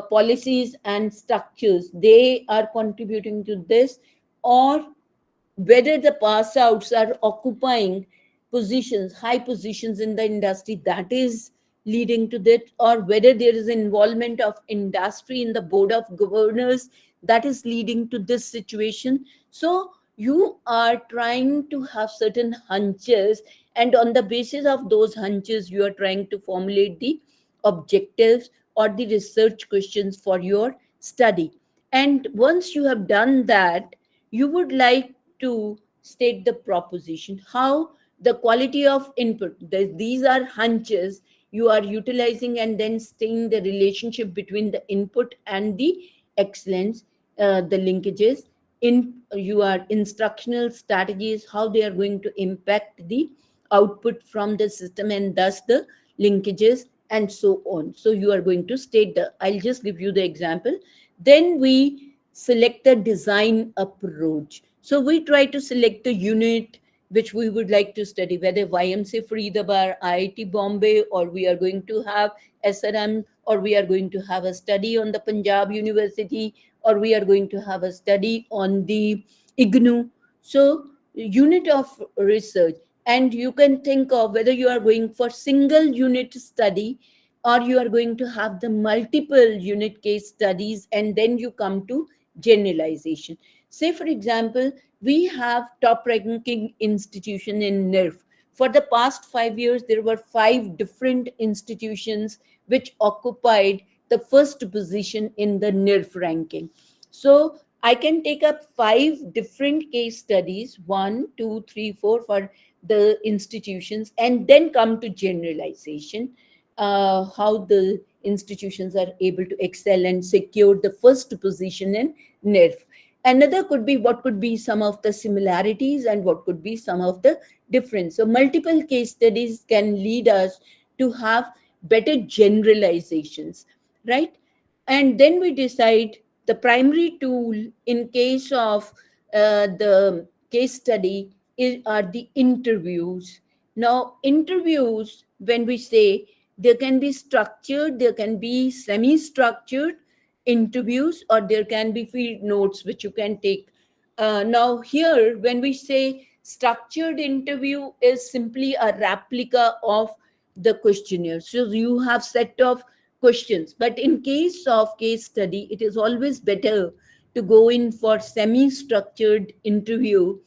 policies and structures they are contributing to this, or whether the pass outs are occupying positions, high positions in the industry, that is leading to that, or whether there is involvement of industry in the board of governors that is leading to this situation. So you are trying to have certain hunches, and on the basis of those hunches you are trying to formulate the objectives or the research questions for your study. And once you have done that, you would like to state the proposition, how the quality of input, these are hunches you are utilizing, and then staying the relationship between the input and the excellence, the linkages in your instructional strategies, how they are going to impact the output from the system, and thus the linkages and so on. So you are going to state the, I'll just give you the example. Then we select the design approach. So we try to select the unit which we would like to study, whether YMCA Faridabad, IIT Bombay, or we are going to have SRM, or we are going to have a study on the Punjab University, or we are going to have a study on the IGNU. So unit of research, and you can think of whether you are going for single unit study, or you are going to have the multiple unit case studies, and then you come to generalization. Say for example, we have top ranking institution in NIRF. For the past 5 years there were 5 different institutions which occupied the first position in the NIRF ranking. So I can take up 5 different case studies, 1, 2, 3, 4, for the institutions, and then come to generalization, how the institutions are able to excel and secure the first position in NIRF. Another could be what could be some of the similarities and what could be some of the difference. So multiple case studies can lead us to have better generalizations, right? And then we decide the primary tool in case of the case study are the interviews. Now interviews, when we say, there can be structured, there can be semi structured interviews, or there can be field notes which you can take. Now here when we say structured interview is simply a replica of the questionnaire, so you have set of questions, but in case of case study it is always better to go in for semi structured interview,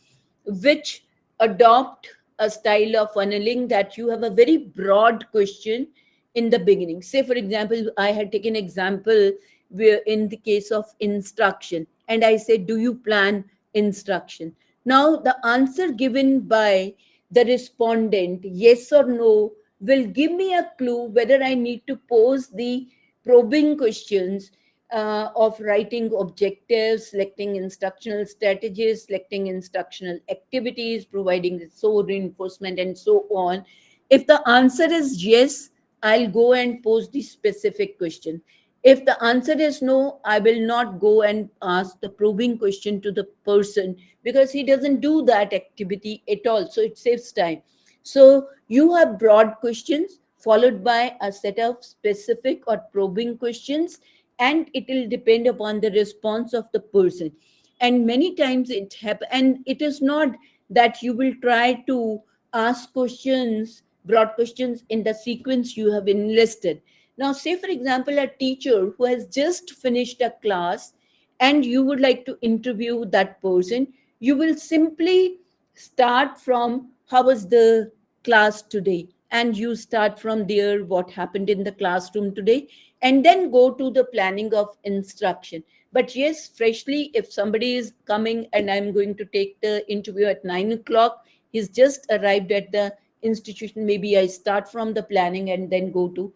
which adopt a style of funneling, that you have a very broad question in the beginning. Say for example, I had taken example where in the case of instruction, and I said, do you plan instruction? Now the answer given by the respondent, yes or no, will give me a clue whether I need to pose the probing questions of writing objectives, selecting instructional strategies, selecting instructional activities, providing the so reinforcement, and so on. If the answer is yes, I'll go and pose the specific question. If the answer is no, I will not go and ask the probing question to the person, because he doesn't do that activity at all. So it saves time. So you have broad questions followed by a set of specific or probing questions, and it will depend upon the response of the person. And many times it happens, and it is not that you will try to ask questions, broad questions, in the sequence you have enlisted. Now, say for example, a teacher who has just finished a class and you would like to interview that person, you will simply start from how was the class today, and you start from there, what happened in the classroom today, and then go to the planning of instruction. But yes, freshly, if somebody is coming and I'm going to take the interview at 9 o'clock, he's just arrived at the institution, maybe I start from the planning and then go to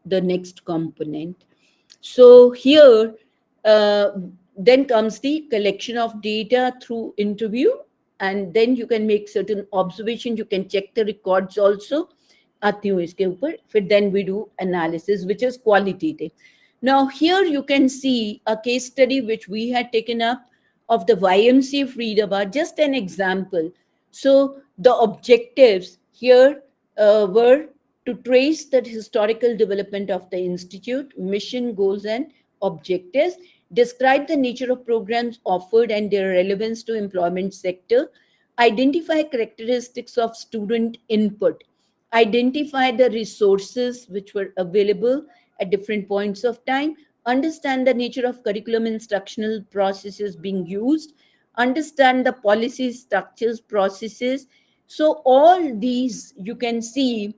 the next component. So here, uh, then comes the collection of data through interview, and then you can make certain observations. You can check the records also. आती हूँ इसके ऊपर, फिर then we do analysis, which is qualitative. Now here you can see a case study which we had taken up of the YMCA Faridabad, just an example. So the objectives here were to trace the historical development of the institute, mission, goals, and objectives, describe the nature of programs offered and their relevance to employment sector, identify characteristics of student input, identify the resources which were available at different points of time, understand the nature of curriculum instructional processes being used, understand the policy structures, processes. So all these you can see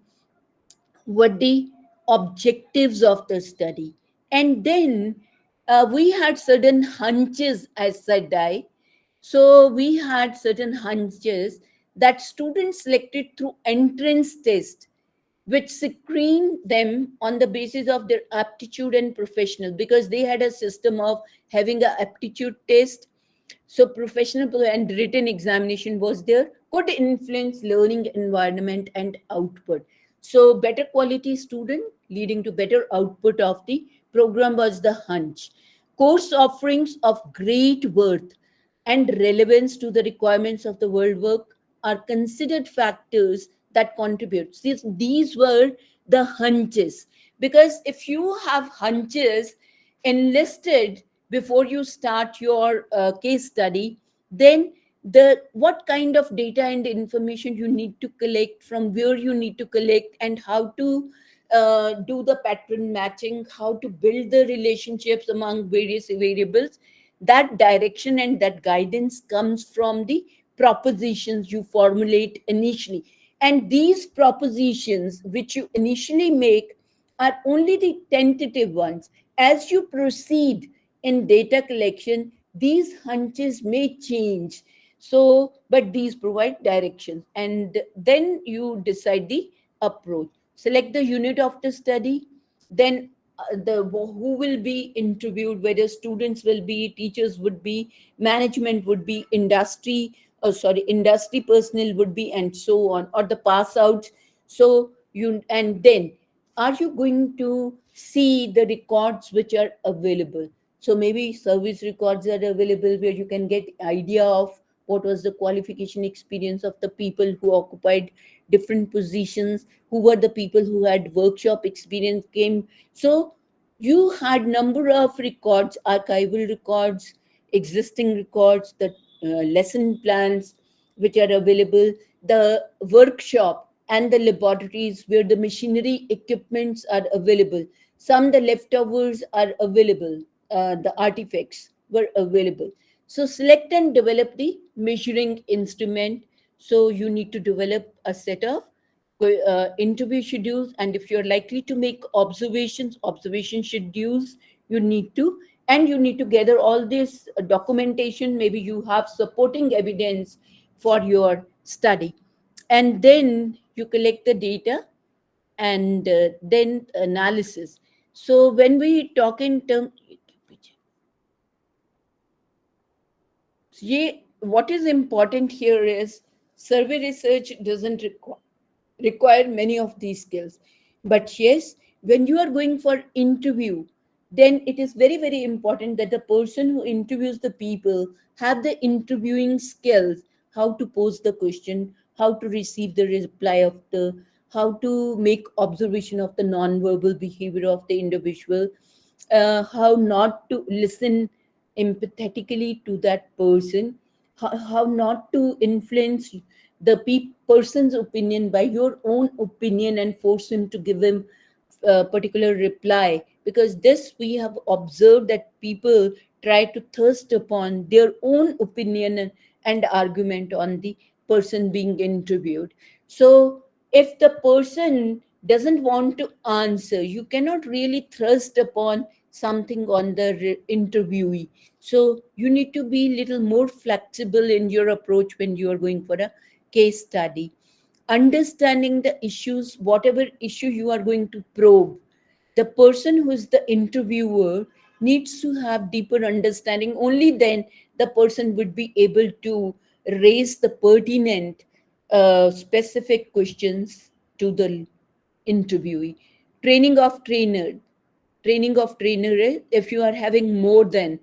what the objectives of the study. And then we had certain hunches, as said I. So we had certain hunches that students selected through entrance test, which screen them on the basis of their aptitude and professional, because they had a system of having a aptitude test. So professional and written examination was there, could influence learning environment and output. So better quality student leading to better output of the program was the hunch. Course offerings of great worth and relevance to the requirements of the world work are considered factors that contribute. These were the hunches. Because if you have hunches enlisted before you start your case study, then the what kind of data and information you need to collect, from where you need to collect, and how to do the pattern matching, how to build the relationships among various variables, that direction and that guidance comes from the propositions you formulate initially. And these propositions which you initially make are only the tentative ones. As you proceed in data collection, these hunches may change. So, but these provide directions. And then you decide the approach. Select the unit of the study, then the who will be interviewed, whether students will be, teachers would be, management would be, industry personnel would be, and so on, or the pass outs. So you, and then are you going to see the records which are available? So maybe service records are available where you can get idea of what was the qualification experience of the people who occupied different positions, who were the people who had workshop experience came. So you had number of records, archival records, existing records, the lesson plans which are available, the workshop and the laboratories where the machinery equipments are available. Some the leftovers are available, the artifacts were available. So select and develop the measuring instrument. So you need to develop a set of interview schedules, and if you're likely to make observation schedules, you need to, and you need to gather all this documentation. Maybe you have supporting evidence for your study, and then you collect the data, and then analysis. So when we talk in term, what is important here is survey research doesn't require many of these skills. But yes, when you are going for interview, then it is very, very important that the person who interviews the people have the interviewing skills, how to pose the question, how to receive the reply of the, how to make observation of the non-verbal behavior of the individual, how not to listen empathetically to that person, how not to influence the person's opinion by your own opinion and force him to give him a particular reply, because this we have observed that people try to thirst upon their own opinion and argument on the person being interviewed. So if the person doesn't want to answer, you cannot really thrust upon something on the interviewee. So you need to be little more flexible in your approach when you are going for a case study, understanding the issues, whatever issue you are going to probe. The person who is the interviewer needs to have deeper understanding. Only then the person would be able to raise the pertinent specific questions to the interviewee. Training of trainer. Training of trainer is if you are having more than,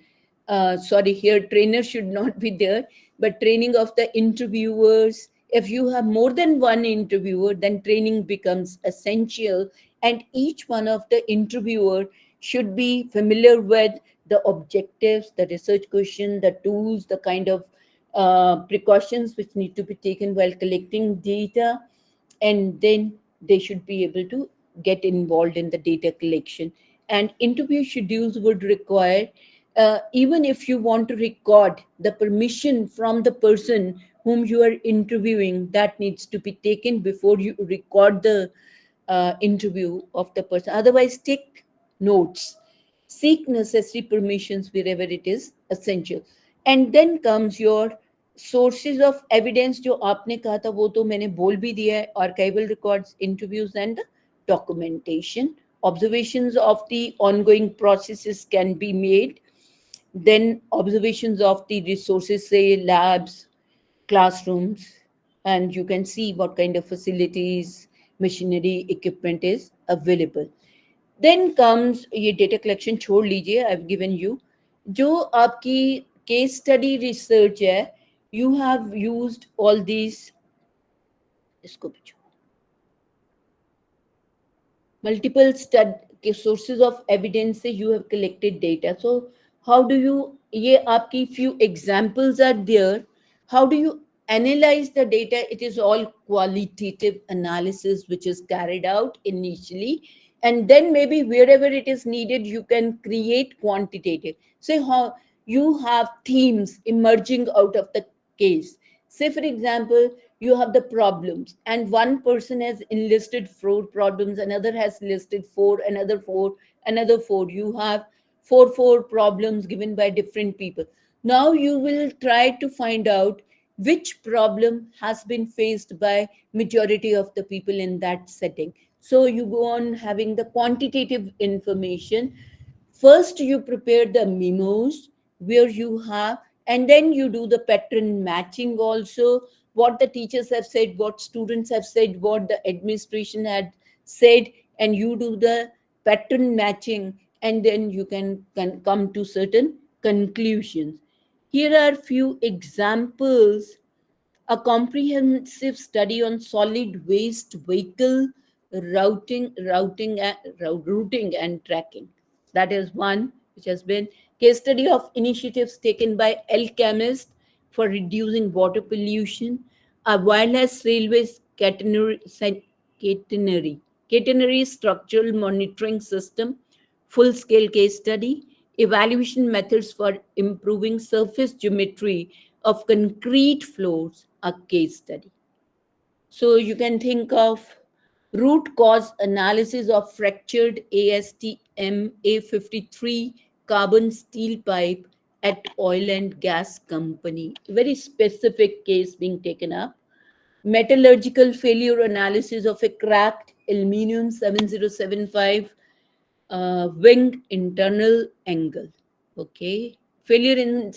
sorry, here trainer should not be there, but training of the interviewers. If you have more than one interviewer, then training becomes essential, and each one of the interviewer should be familiar with the objectives, the research question, the tools, the kind of precautions which need to be taken while collecting data, and then they should be able to get involved in the data collection. And interview schedules would require, even if you want to record, the permission from the person whom you are interviewing, that needs to be taken before you record the interview of the person. Otherwise, take notes, seek necessary permissions wherever it is essential. And then comes your sources of evidence. जो आपने कहा था वो तो मैंने बोल भी दिया है. Archival records, interviews, and documentation. Observations of the ongoing processes can be made. Then observations of the resources, say labs, classrooms, and you can see what kind of facilities, machinery, equipment is available. Then comes ये data collection छोड़ लीजिए, I've given you. जो आपकी case study research है, you have used all these, इसको भी छोड़, multiple sources of evidence say you have collected data. So how do you, ये आपकी few examples are there. How do you analyze the data? It is all qualitative analysis which is carried out initially, and then maybe wherever it is needed you can create quantitative. Say how you have themes emerging out of the case. Say for example, you have the problems, and one person has enlisted 4 problems, another has listed 4, another 4, another 4. You have 4 problems given by different people. Now you will try to find out which problem has been faced by majority of the people in that setting. So you go on having the quantitative information. First you prepare the memos where you have, and then you do the pattern matching also, what the teachers have said, what students have said, what the administration had said, and you do the pattern matching, and then you can come to certain conclusions. Here are few examples. A comprehensive study on solid waste vehicle routing and tracking. That is one which has been. Case study of initiatives taken by Alchemist for reducing water pollution. A wireless railways catenary structural monitoring system, full scale case study. Evaluation methods for improving surface geometry of concrete floors, a case study. So you can think of root cause analysis of fractured ASTM A53 carbon steel pipe at oil and gas company. Very specific case being taken up. Metallurgical failure analysis of a cracked aluminum 7075 wing internal angle. Okay, failure in.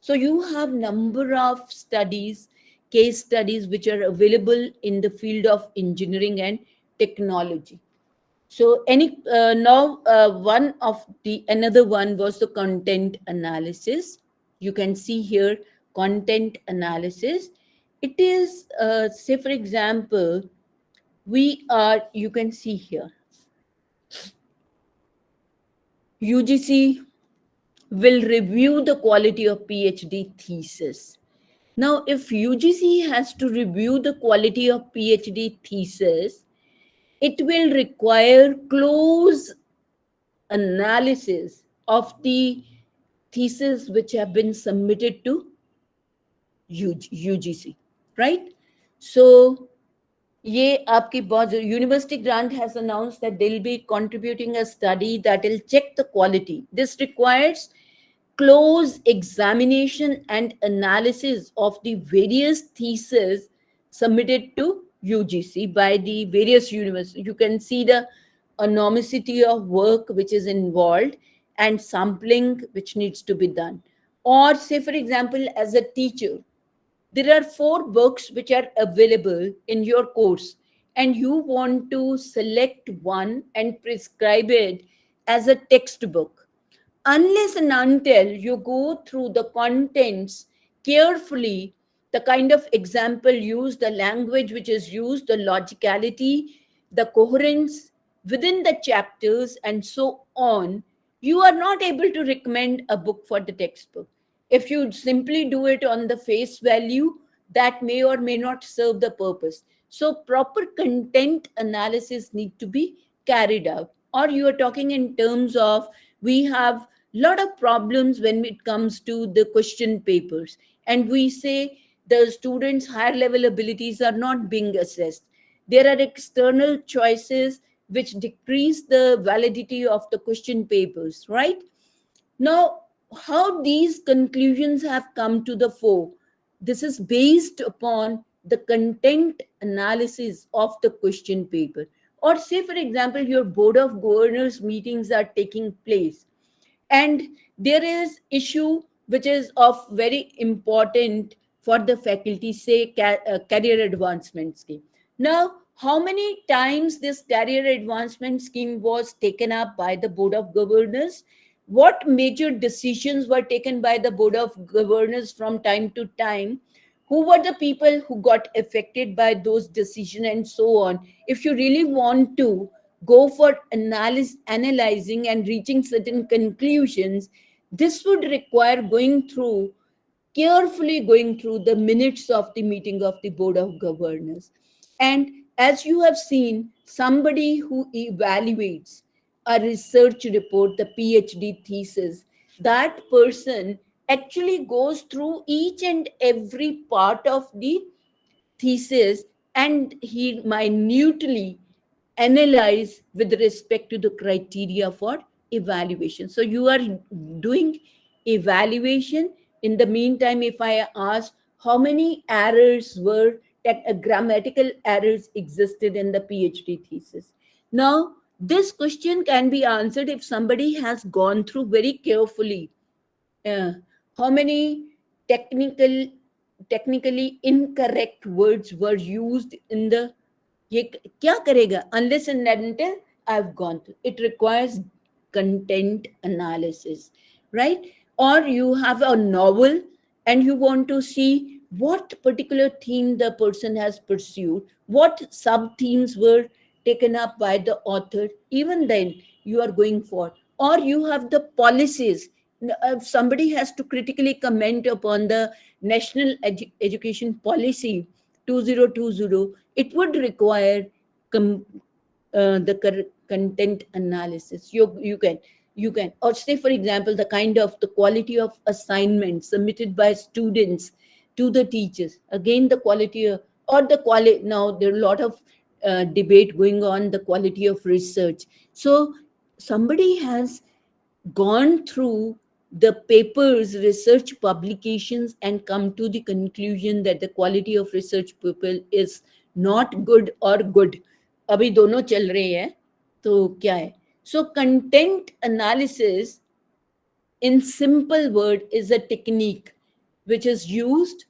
So you have number of studies, case studies which are available in the field of engineering and technology. So any now one of the another one was the content analysis. You can see here content analysis. It is say for example, we are, you can see here, UGC will review the quality of PhD thesis. Now, if UGC has to review the quality of PhD thesis, it will require close analysis of the thesis which have been submitted to UGC, right? So, ये आपकी बहुत university grant has announced that they'll be contributing a study that will check the quality. This requires close examination and analysis of the various theses submitted to UGC by the various universities. You can see the enormity of work which is involved and sampling which needs to be done. Or, say, for example, as a teacher, there are four books which are available in your course, and you want to select one and prescribe it as a textbook. Unless and until you go through the contents carefully, the kind of example used, the language which is used, the logicality, the coherence within the chapters, and so on, you are not able to recommend a book for the textbook. If you simply do it on the face value, that may or may not serve the purpose. So, proper content analysis need to be carried out. Or you are talking in terms of, we have lot of problems when it comes to the question papers, and we say the students higher level abilities are not being assessed. There are external choices which decrease the validity of the question papers, right? Now, how these conclusions have come to the fore, this is based upon the content analysis of the question paper. Or, say, for example, your board of governors meetings are taking place, and there is issue which is of very important for the faculty, say career advancement scheme. Now, how many times this career advancement scheme was taken up by the board of governors, what major decisions were taken by the board of governors from time to time, who were the people who got affected by those decisions, and so on. If you really want to go for analyzing and reaching certain conclusions, this would require carefully going through the minutes of the meeting of the board of governors. And as you have seen, somebody who evaluates a research report, the PhD thesis, that person actually goes through each and every part of the thesis, and he minutely analyze with respect to the criteria for evaluation. So you are doing evaluation. In the meantime, if I ask how many errors were, grammatical errors existed in the PhD thesis. Now, this question can be answered if somebody has gone through very carefully uh, how many technical technically incorrect words were used in the, ये क्या करेगा, unless and until I've gone through it, requires content analysis, right? Or you have a novel and you want to see what particular theme the person has pursued, what sub themes were taken up by the author, even then you are going for. Or you have the policies. Somebody has to critically comment upon the national education policy 2020, it would require com- content analysis. You can, or say, for example, the kind of the quality of assignments submitted by students to the teachers, again the quality of, or the quality, now there are a lot of debate going on the quality of research. So somebody has gone through the papers, research publications, and come to the conclusion that the quality of research paper is not good or good. अभी दोनों चल रहे हैं, तो क्या है? So content analysis, in simple word, is a technique which is used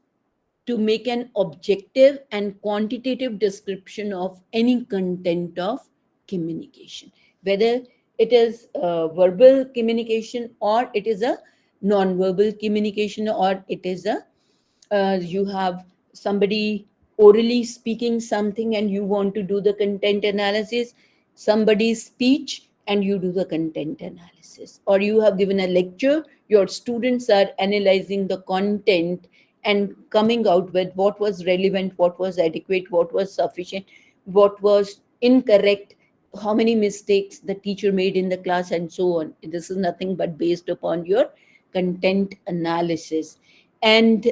to make an objective and quantitative description of any content of communication, whether it is verbal communication, or it is a non-verbal communication, or it is a you have somebody orally speaking something and you want to do the content analysis, somebody's speech and you do the content analysis, or you have given a lecture, your students are analyzing the content and coming out with what was relevant, what was adequate, what was sufficient, what was incorrect, how many mistakes the teacher made in the class, and so on. This is nothing but based upon your content analysis. And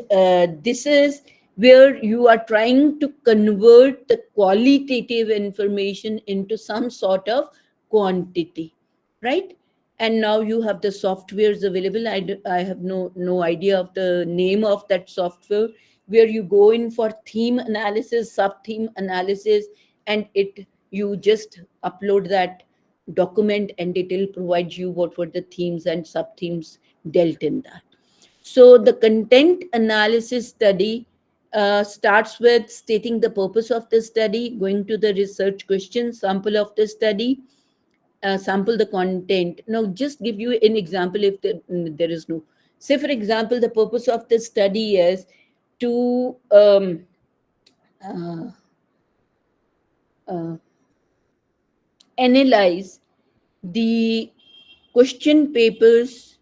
this is where you are trying to convert the qualitative information into some sort of quantity, right? And now you have the softwares available. I have no idea of the name of that software, where you go in for theme analysis, sub theme analysis, and it you just upload that document and it will provide you what were the themes and sub themes dealt in that. So the content analysis study starts with stating the purpose of the study, going to the research question, sample of the study, sample the content. Now, just give you an example if there is no. Say, for example, the purpose of the study is to uh, uh, analyze the question papers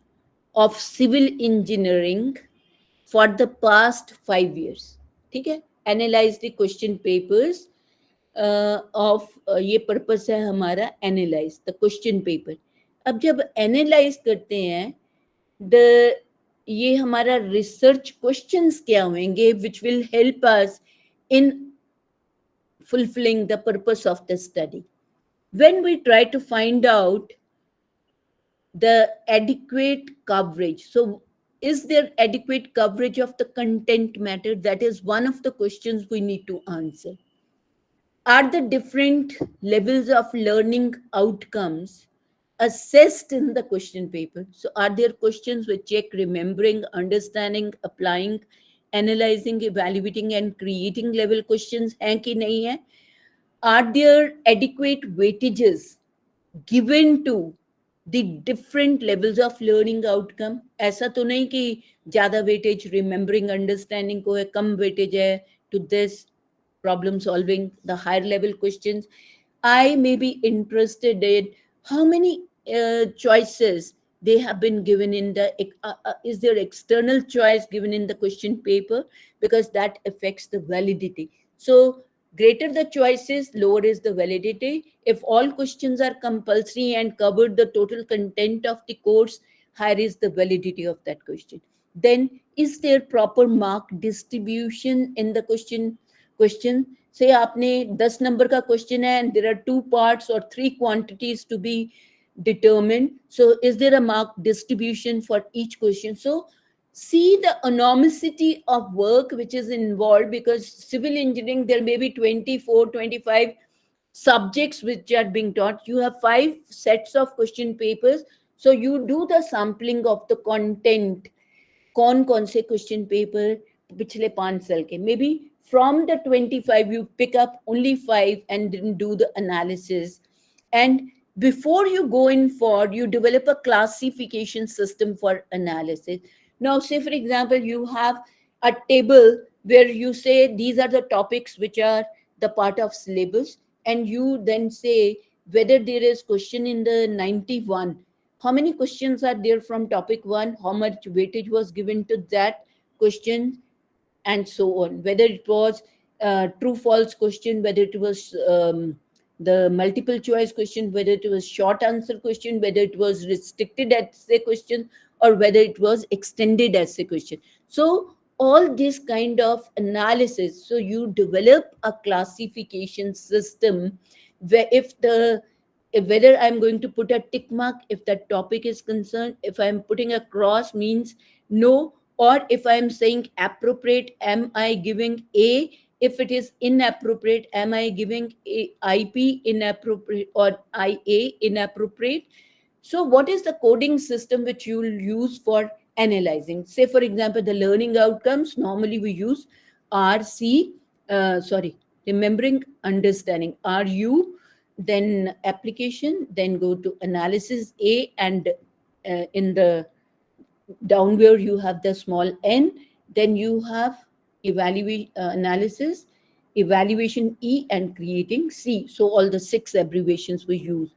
of civil engineering for the past 5 years. ठीक है, analyse the question papers of, ये purpose है हमारा, analyse the question paper. अब जब analyse करते हैं the ये हमारा रिसर्च क्वेश्चंस क्या होंगे which will help us in fulfilling the purpose of the study. When we try to find out the adequate coverage, so is there adequate coverage of the content matter? That is one of the questions we need to answer. Are the different levels of learning outcomes assessed in the question paper? So are there questions which check remembering, understanding, applying, analyzing, evaluating, and creating level questions? हैं कि नहीं है? Are there adequate weightages given to the different levels of learning outcome? ऐसा तो नहीं कि ज्यादा weightage remembering understanding को है, कम वेटेज है to this problem solving, the higher level questions. I may be interested in how many choices they have been given in the is there external choice given in the question paper, because that affects the validity. So greater the choices, lower is the validity. If all questions are compulsory and covered the total content of the course, higher is the validity of that question. Then is there proper mark distribution in the question? Say आपने 10 number का question है and there are 2 parts or 3 quantities to be determined. So is there a mark distribution for each question? So see the enormity of work which is involved, because civil engineering there may be 24-25 subjects which are being taught. You have 5 sets of question papers, so you do the sampling of the content. कौन कौन से question paper पिछले 5 साल के, may be from the 25 you pick up only 5 and then do the analysis. And before you go in for, you develop a classification system for analysis. Now say for example you have a table where you say these are the topics which are the part of syllabus, and you then say whether there is question in the 91, how many questions are there from topic 1, how much weightage was given to that question, and so on. Whether it was true false question, whether it was the multiple choice question, whether it was short answer question, whether it was restricted essay question, or whether it was extended essay question. So all this kind of analysis, so you develop a classification system where if whether I'm going to put a tick mark if that topic is concerned, if I'm putting a cross means no, or if I'm saying appropriate, am I giving A? If it is inappropriate, am I giving IP inappropriate or IA inappropriate? So what is the coding system which you will use for analyzing? Say for example, the learning outcomes, normally we use RC, remembering, understanding, RU, then application, then go to analysis A, and in the down where you have the small n, then you have analysis, evaluation E, and creating C. So all the 6 abbreviations we use.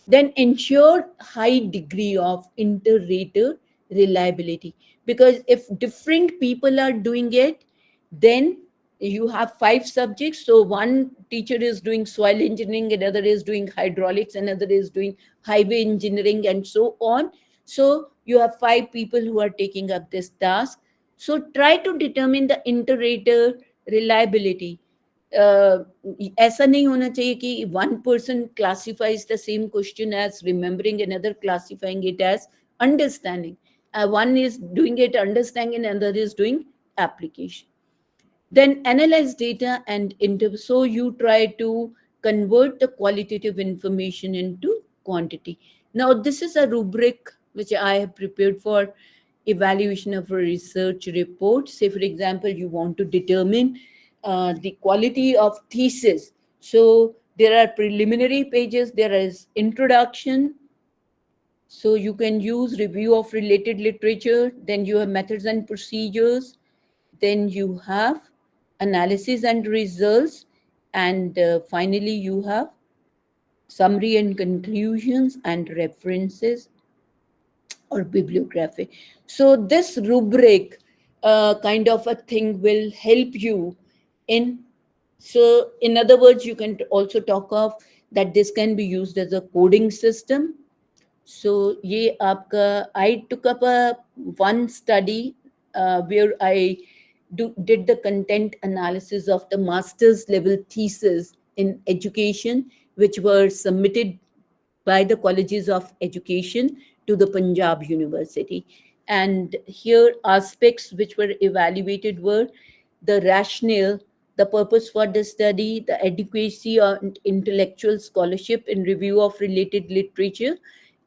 Then ensure high degree of inter-rater reliability. Because if different people are doing it, then you have five subjects. So one teacher is doing soil engineering, another is doing hydraulics, another is doing highway engineering, and so on. So you have five people who are taking up this task. So try to determine the inter-rater reliability. uh, ऐसा नहीं होना चाहिए कि one person classifies the same question as remembering, another classifying it as understanding. One is doing it understanding, and another is doing application. Then analyze data and so you try to convert the qualitative information into quantity. Now this is a rubric which I have prepared for evaluation of a research report. Say for example, you want to determine the quality of thesis. So there are preliminary pages, there is introduction, so you can use review of related literature, then you have methods and procedures, then you have analysis and results, and finally you have summary and conclusions and references or bibliography. So this rubric kind of a thing will help you in. So in other words, you can also talk of that this can be used as a coding system. So ये आपका I took up a one study where I did the content analysis of the master's level thesis in education, which were submitted by the colleges of education to the Punjab University. And here aspects which were evaluated were the rationale, the purpose for the study, the adequacy and intellectual scholarship in review of related literature,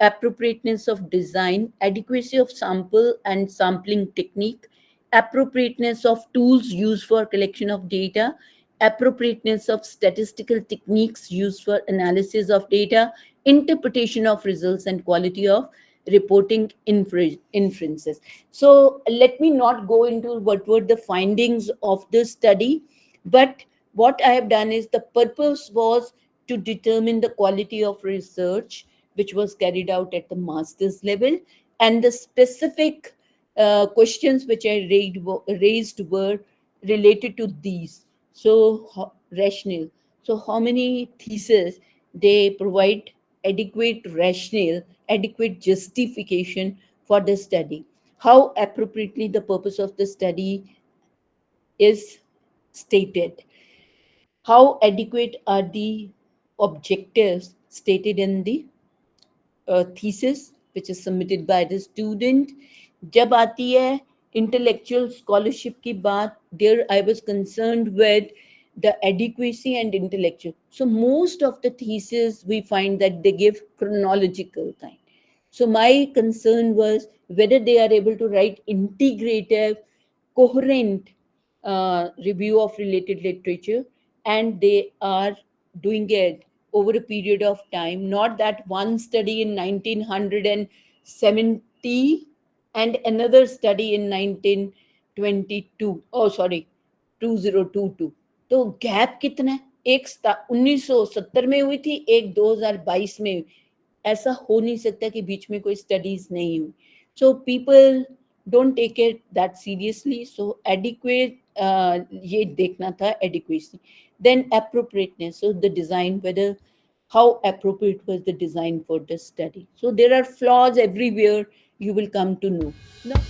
appropriateness of design, adequacy of sample and sampling technique, appropriateness of tools used for collection of data, appropriateness of statistical techniques used for analysis of data, interpretation of results, and quality of reporting inferences. So let me not go into what were the findings of this study, but what I have done is the purpose was to determine the quality of research which was carried out at the master's level, and the specific questions which I raised were related to these. So, rationale. So, how many theses they provide adequate rationale, adequate justification for the study? How appropriately the purpose of the study is stated? How adequate are the objectives stated in the thesis which is submitted by the student? जब आती है intellectual scholarship की बात, there I was concerned with the adequacy and intellectual. So most of the theses we find that they give chronological kind. So my concern was whether they are able to write integrative, coherent review of related literature, and they are doing it over a period of time, not that one study in 1970 and another study in 1922, oh sorry, 2022. तो gap कितना है? एक 1970 में हुई थी, एक 2022 में हुई। ऐसा हो नहीं सकता कि बीच में कोई स्टडीज नहीं हुई. So people don't take it that seriously. So adequate ये देखना था adequacy. Then appropriateness, so the design, whether how appropriate was the design for the study. So there are flaws everywhere, you will come to know. Now